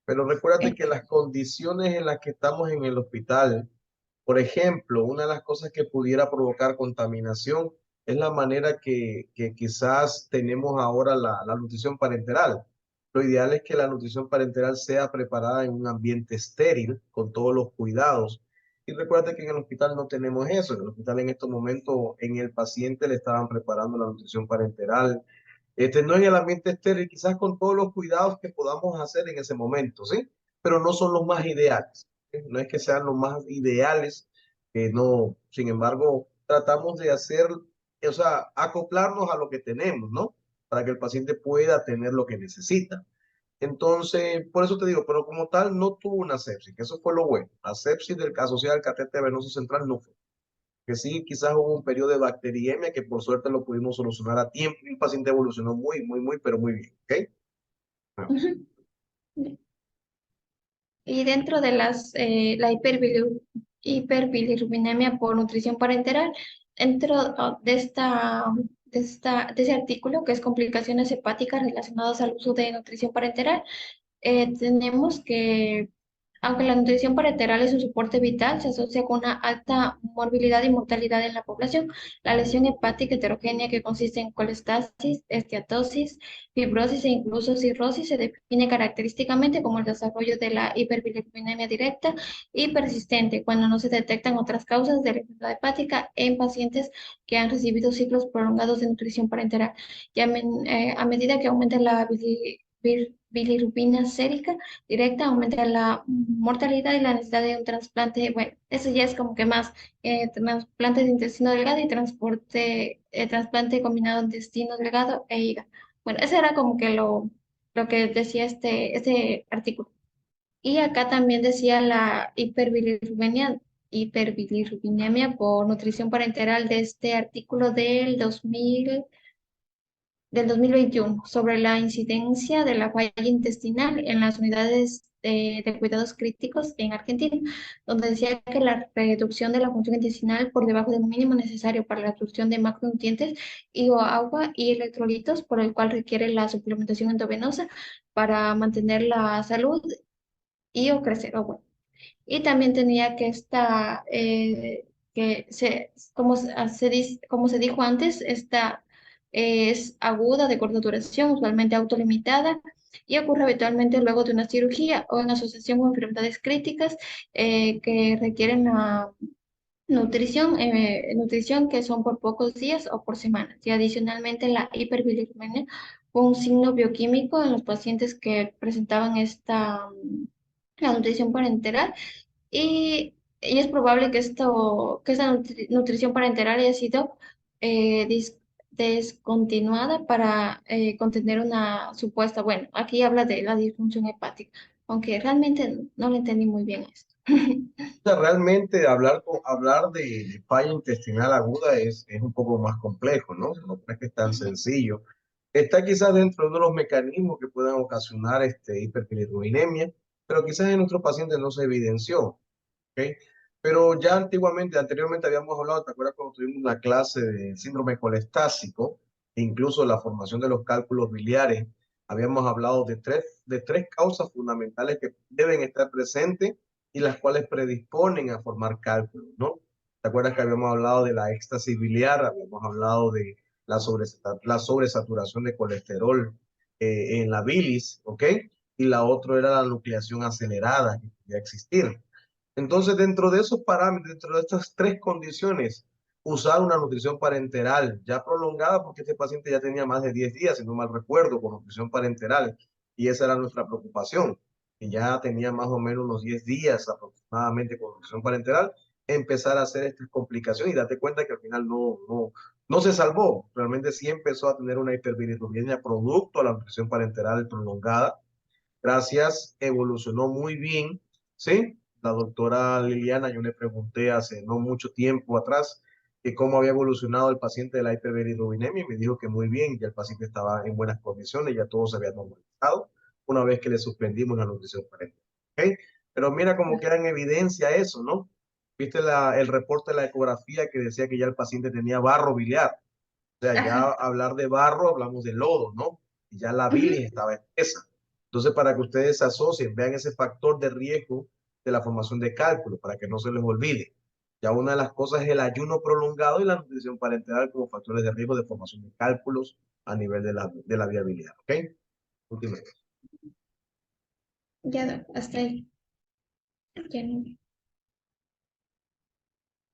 pero recuérdate que las condiciones en las que estamos en el hospital, por ejemplo, una de las cosas que pudiera provocar contaminación es la manera que quizás tenemos ahora la nutrición parenteral. Lo ideal es que la nutrición parenteral sea preparada en un ambiente estéril, con todos los cuidados. Y recuerda que en el hospital no tenemos eso. En el hospital en estos momentos, en el paciente le estaban preparando la nutrición parenteral. No en el ambiente estéril, quizás con todos los cuidados que podamos hacer en ese momento, ¿sí? Pero no son los más ideales. ¿Sí? No es que sean los más ideales, no, sin embargo, tratamos de hacer, o sea, acoplarnos a lo que tenemos, ¿no? Para que el paciente pueda tener lo que necesita. Entonces, por eso te digo, pero como tal, no tuvo una sepsis, que eso fue lo bueno. La sepsis del asociada al catéter venoso central no fue. Que sí, quizás hubo un periodo de bacteriemia que por suerte lo pudimos solucionar a tiempo y el paciente evolucionó pero muy bien, ¿ok? Bueno, Ujú. Y dentro de la hiperbilirubinemia por nutrición parenteral, dentro de ese artículo, que es complicaciones hepáticas relacionadas al uso de nutrición parenteral, tenemos que, aunque la nutrición parenteral es un soporte vital, se asocia con una alta morbilidad y mortalidad en la población. La lesión hepática heterogénea, que consiste en colestasis, esteatosis, fibrosis e incluso cirrosis, se define característicamente como el desarrollo de la hiperbilirubinemia directa y persistente cuando no se detectan otras causas de la enfermedad hepática en pacientes que han recibido ciclos prolongados de nutrición parenteral. A medida que aumenta la bilirrubina sérica directa, aumenta la mortalidad y la necesidad de un trasplante. Bueno, eso ya es como que más trasplante de intestino delgado y trasplante combinado de intestino delgado e hígado. Bueno, eso era como que lo que decía este artículo. Y acá también decía la hiperbilirrubinemia por nutrición parenteral de este artículo del 2021 sobre la incidencia de la falla intestinal en las unidades de cuidados críticos en Argentina, donde decía que la reducción de la función intestinal por debajo del mínimo necesario para la absorción de macronutrientes y o agua y electrolitos, por el cual requiere la suplementación endovenosa para mantener la salud y o crecer. O bueno. Y también tenía que como se dijo antes, esta es aguda, de corta duración, usualmente autolimitada y ocurre habitualmente luego de una cirugía o en asociación con enfermedades críticas que requieren la nutrición que son por pocos días o por semanas. Y adicionalmente la hiperbilirrubina fue un signo bioquímico en los pacientes que presentaban la nutrición parenteral y es probable que esta nutrición parenteral haya sido descontinuada para contener una supuesta, bueno, aquí habla de la disfunción hepática, aunque realmente no lo entendí muy bien esto. o sea, realmente hablar de falla intestinal aguda es un poco más complejo, ¿no? No es que es tan sencillo. Está quizás dentro de uno de los mecanismos que pueden ocasionar hiperbilirrubinemia, pero quizás en nuestros pacientes no se evidenció. ¿Ok? Pero ya anteriormente habíamos hablado, ¿te acuerdas cuando tuvimos una clase de síndrome colestásico, incluso la formación de los cálculos biliares? Habíamos hablado de tres causas fundamentales que deben estar presentes y las cuales predisponen a formar cálculos, ¿no? ¿Te acuerdas que habíamos hablado de la éxtasis biliar? Habíamos hablado de la sobresaturación de colesterol en la bilis, ¿ok? Y la otra era la nucleación acelerada que podía existir. Entonces, dentro de esos parámetros, dentro de estas tres condiciones, usar una nutrición parenteral ya prolongada, porque este paciente ya tenía más de 10 días, si no mal recuerdo, con nutrición parenteral, y esa era nuestra preocupación, que ya tenía más o menos unos 10 días aproximadamente con nutrición parenteral, empezar a hacer estas complicaciones y date cuenta que al final no se salvó, realmente sí empezó a tener una hiperbilirrubinemia producto de la nutrición parenteral prolongada. Gracias, evolucionó muy bien, ¿sí? La doctora Liliana, yo le pregunté hace no mucho tiempo atrás que cómo había evolucionado el paciente de la hiperbilirrubinemia y me dijo que muy bien, ya el paciente estaba en buenas condiciones, ya todo se había normalizado una vez que le suspendimos la nutrición parenteral, ¿ok? Pero mira cómo queda en evidencia eso, ¿no? Viste el reporte de la ecografía que decía que ya el paciente tenía barro biliar. O sea, ya Ajá. hablar de barro, hablamos de lodo, ¿no? Y ya la bilis Ujú. estaba espesa. Entonces, para que ustedes se asocien, vean ese factor de riesgo de la formación de cálculos, para que no se les olvide. Ya una de las cosas es el ayuno prolongado y la nutrición parenteral como factores de riesgo de formación de cálculos a nivel de la viabilidad, ¿ok? Última. Ya, hasta ahí. Ya no,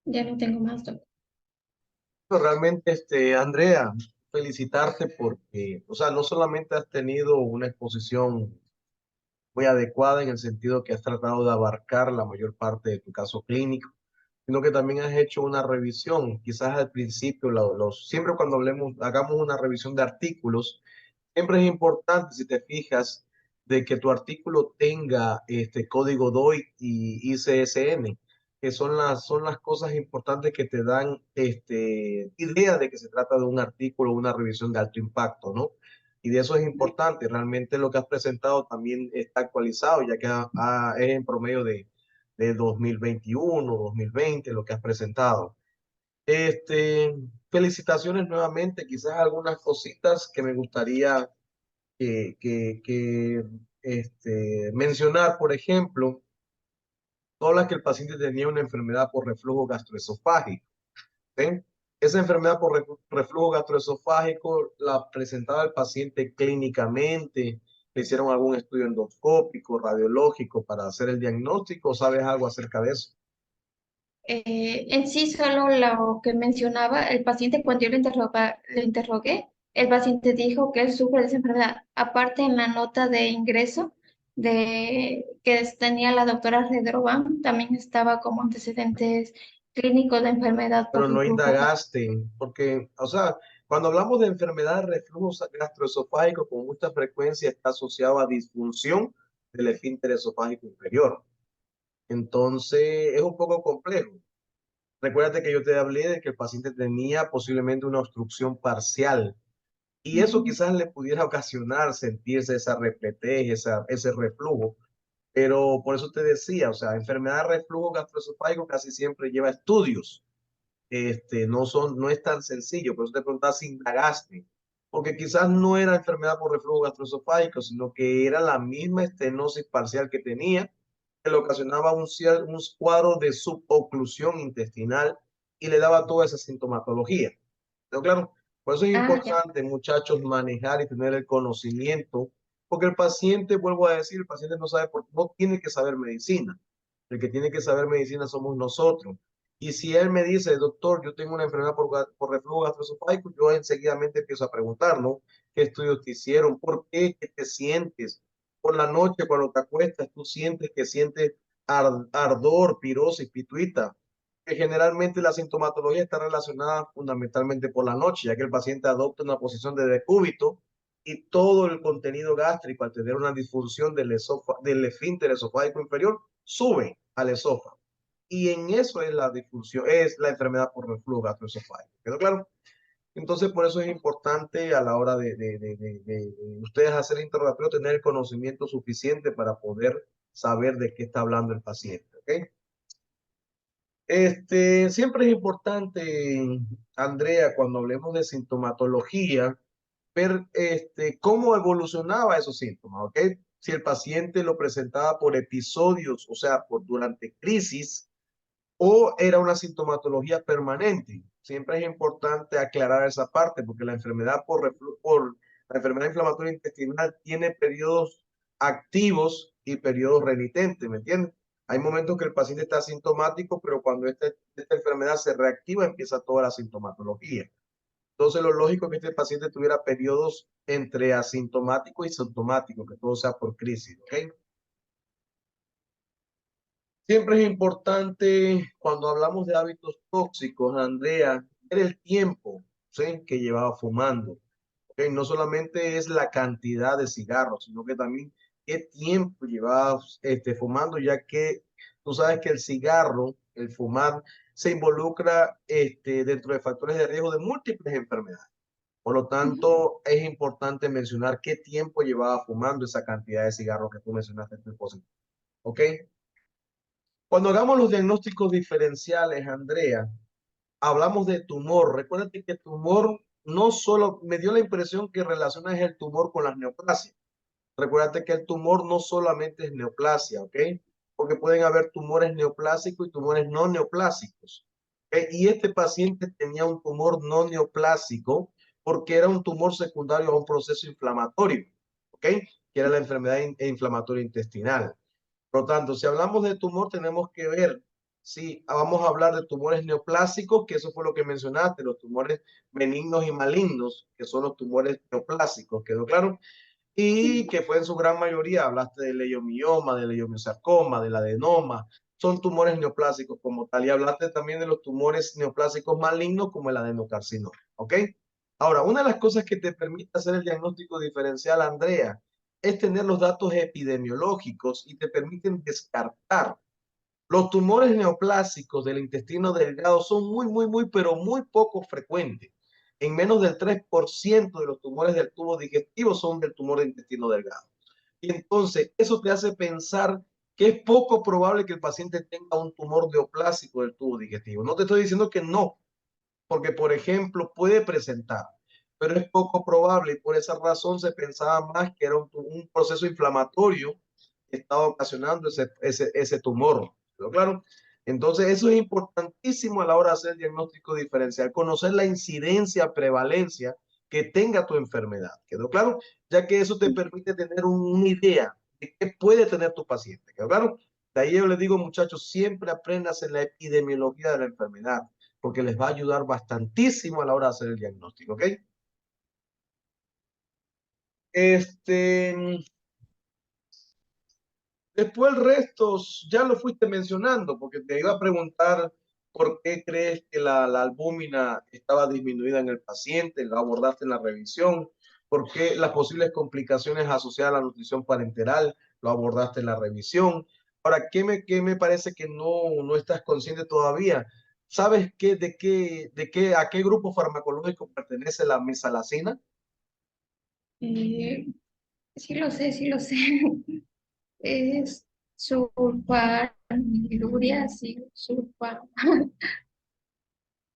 ya no tengo más, doc. Realmente, Andrea, felicitarte porque, o sea, no solamente has tenido una exposición muy adecuada en el sentido que has tratado de abarcar la mayor parte de tu caso clínico, sino que también has hecho una revisión. Quizás al principio, siempre cuando hagamos una revisión de artículos, siempre es importante, si te fijas, de que tu artículo tenga este código DOI y ICSN, que son las cosas importantes que te dan idea de que se trata de un artículo, una revisión de alto impacto, ¿no? Y de eso es importante. Realmente lo que has presentado también está actualizado, ya que es en promedio de 2021, 2020, lo que has presentado. Este, felicitaciones nuevamente, quizás algunas cositas que me gustaría que mencionar, por ejemplo, todas las que el paciente tenía una enfermedad por reflujo gastroesofágico, ¿sí? Esa enfermedad por reflujo gastroesofágico la presentaba el paciente clínicamente, le hicieron algún estudio endoscópico, radiológico para hacer el diagnóstico, ¿sabes algo acerca de eso? En sí, solo lo que mencionaba el paciente cuando yo le interrogué, el paciente dijo que él sufre de esa enfermedad. Aparte, en la nota de ingreso tenía la doctora Redroban, también estaba como antecedentes clínicos de enfermedad por Pero no reflujo. indagaste, porque, o sea, cuando hablamos de enfermedad de reflujo gastroesofágico, con mucha frecuencia está asociado a disfunción del esfínter esofágico inferior. Entonces, es un poco complejo. Recuérdate que yo te hablé de que el paciente tenía posiblemente una obstrucción parcial y eso Ujú. quizás le pudiera ocasionar sentirse esa repletez, ese reflujo. Pero por eso te decía, o sea, enfermedad de reflujo gastroesofágico casi siempre lleva estudios, no es tan sencillo, por eso te preguntaba si indagaste, porque quizás no era enfermedad por reflujo gastroesofágico, sino que era la misma estenosis parcial que tenía, que le ocasionaba un cuadro de suboclusión intestinal y le daba toda esa sintomatología. Pero claro, por eso es Ah, ya. importante, muchachos, manejar y tener el conocimiento, porque el paciente, vuelvo a decir, el paciente no sabe, no tiene que saber medicina. El que tiene que saber medicina somos nosotros. Y si él me dice, doctor, yo tengo una enfermedad por reflujo gastroesofágico, yo enseguida empiezo a preguntar, ¿no? ¿Qué estudios te hicieron? ¿Por qué? ¿Qué te sientes? Por la noche, cuando te acuestas, tú sientes que sientes ardor, pirosis, pituita, que generalmente la sintomatología está relacionada fundamentalmente por la noche, ya que el paciente adopta una posición de decúbito y todo el contenido gástrico, al tener una disfunción del esfínter esofágico inferior, sube al esófago. Y en eso es la disfunción, es la enfermedad por reflujo gastroesofágico. ¿Quedó claro? Entonces, por eso es importante a la hora de ustedes hacer el interrogatorio, tener el conocimiento suficiente para poder saber de qué está hablando el paciente. ¿Ok? Siempre es importante, Andrea, cuando hablemos de sintomatología, ver cómo evolucionaba esos síntomas, ¿ok? si el paciente lo presentaba por episodios, o sea, durante crisis, o era una sintomatología permanente. Siempre es importante aclarar esa parte porque la enfermedad por la enfermedad inflamatoria intestinal tiene periodos activos y periodos remitentes, ¿me entiendes? Hay momentos que el paciente está asintomático, pero cuando esta enfermedad se reactiva, empieza toda la sintomatología. Entonces, lo lógico es que este paciente tuviera periodos entre asintomático y sintomático, que todo sea por crisis, ¿ok? Siempre es importante cuando hablamos de hábitos tóxicos, Andrea, ver el tiempo, ¿sí?, que llevaba fumando. ¿Ok? No solamente es la cantidad de cigarros, sino que también qué tiempo llevaba fumando, ya que tú sabes que el cigarro, el fumar, se involucra dentro de factores de riesgo de múltiples enfermedades. Por lo tanto, es importante mencionar qué tiempo llevaba fumando esa cantidad de cigarros que tú mencionaste en tu dispositivo. ¿Ok? Cuando hagamos los diagnósticos diferenciales, Andrea, hablamos de tumor. Recuérdate que tumor no solo, me dio la impresión que relacionas el tumor con las neoplasias. Recuérdate que el tumor no solamente es neoplasia, ¿ok? Porque pueden haber tumores neoplásicos y tumores no neoplásicos. ¿Ok? Y este paciente tenía un tumor no neoplásico porque era un tumor secundario a un proceso inflamatorio, ¿ok? Que era la enfermedad inflamatoria intestinal. Por lo tanto, si hablamos de tumor, tenemos que ver si vamos a hablar de tumores neoplásicos, que eso fue lo que mencionaste, los tumores benignos y malignos, que son los tumores neoplásicos, ¿quedó claro? Y que fue en su gran mayoría, hablaste del leiomioma, del leiomiosarcoma, del adenoma, son tumores neoplásicos como tal, y hablaste también de los tumores neoplásicos malignos como el adenocarcinoma, ¿ok? Ahora, una de las cosas que te permite hacer el diagnóstico diferencial, Andrea, es tener los datos epidemiológicos y te permiten descartar. Los tumores neoplásicos del intestino delgado son pero muy poco frecuentes. En menos del 3% de los tumores del tubo digestivo son del tumor del intestino delgado. Y entonces, eso te hace pensar que es poco probable que el paciente tenga un tumor neoplásico del tubo digestivo. No te estoy diciendo que no, porque, por ejemplo, puede presentar, pero es poco probable y por esa razón se pensaba más que era un proceso inflamatorio que estaba ocasionando ese tumor. ¿Pero claro? Entonces, eso es importantísimo a la hora de hacer el diagnóstico diferencial, conocer la incidencia, prevalencia que tenga tu enfermedad. ¿Quedó claro? Ya que eso te permite tener una idea de qué puede tener tu paciente. ¿Quedó claro? De ahí yo les digo, muchachos, siempre aprendas en la epidemiología de la enfermedad porque les va a ayudar bastantísimo a la hora de hacer el diagnóstico, ¿ok? Este, Después el resto ya lo fuiste mencionando, porque te iba a preguntar por qué crees que la albúmina estaba disminuida en el paciente, lo abordaste en la revisión, por qué las posibles complicaciones asociadas a la nutrición parenteral, lo abordaste en la revisión. Ahora, qué me parece que no estás consciente todavía? ¿Sabes a qué grupo farmacológico pertenece la mesalacina? Eh, sí lo sé, sí lo sé. Es sulfaniluria, sí,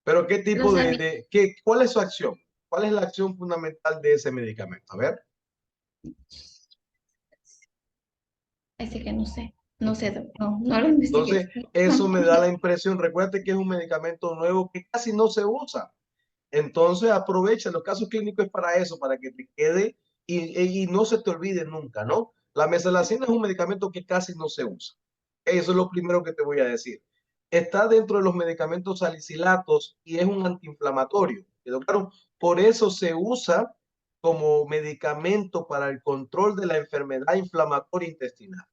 Pero ¿qué tipo Los amigos, cuál es su acción? ¿Cuál es la acción fundamental de ese medicamento? A ver. ese que no sé, no sé, no lo investigué. Entonces, eso me da la impresión, recuerde que es un medicamento nuevo que casi no se usa. Entonces, aprovecha, los casos clínicos es para eso, para que te quede y no se te olvide nunca, ¿no? La mesalacina es un medicamento que casi no se usa. Eso es lo primero que te voy a decir. Está dentro de los medicamentos salicilatos y es un antiinflamatorio. ¿Quedó claro? Por eso se usa como medicamento para el control de la enfermedad inflamatoria intestinal.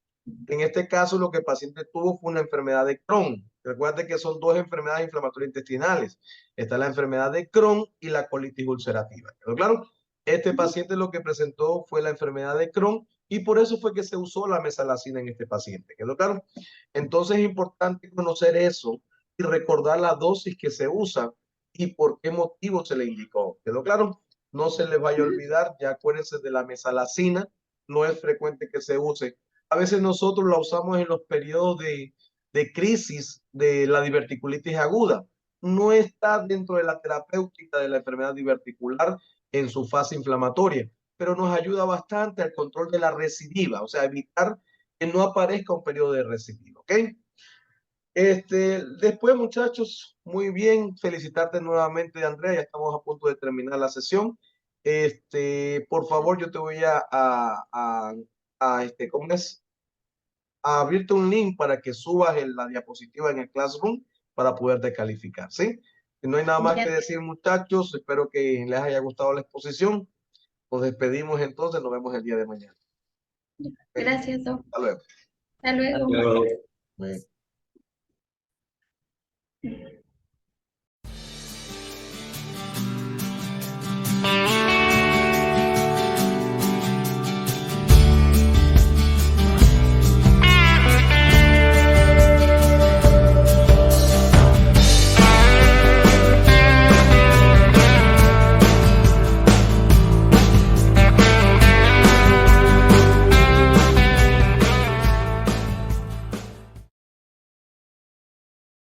En este caso, lo que el paciente tuvo fue una enfermedad de Crohn. Recuerda que son dos enfermedades inflamatorias intestinales. Está la enfermedad de Crohn y la colitis ulcerativa. ¿Quedó claro? Este paciente lo que presentó fue la enfermedad de Crohn y por eso fue que se usó la mesalacina en este paciente. ¿Quedó claro? Entonces es importante conocer eso y recordar la dosis que se usa y por qué motivo se le indicó. ¿Quedó claro? No se les vaya a olvidar, ya acuérdense de la mesalacina, no es frecuente que se use. A veces nosotros la usamos en los periodos de crisis de la diverticulitis aguda. No está dentro de la terapéutica de la enfermedad diverticular en su fase inflamatoria, pero nos ayuda bastante al control de la recidiva, o sea, evitar que no aparezca un periodo de recidiva, ¿ok? Después, muchachos, muy bien, felicitarte nuevamente, Andrea, ya estamos a punto de terminar la sesión. Por favor, yo te voy ¿cómo es? A abrirte un link para que subas la diapositiva en el Classroom para poderte calificar, ¿sí? No hay nada más que Ya, decir, muchachos, espero que les haya gustado la exposición. Nos despedimos entonces, nos vemos el día de mañana. Ok, gracias, Doc. hasta luego. Hasta luego. Luego. Bueno.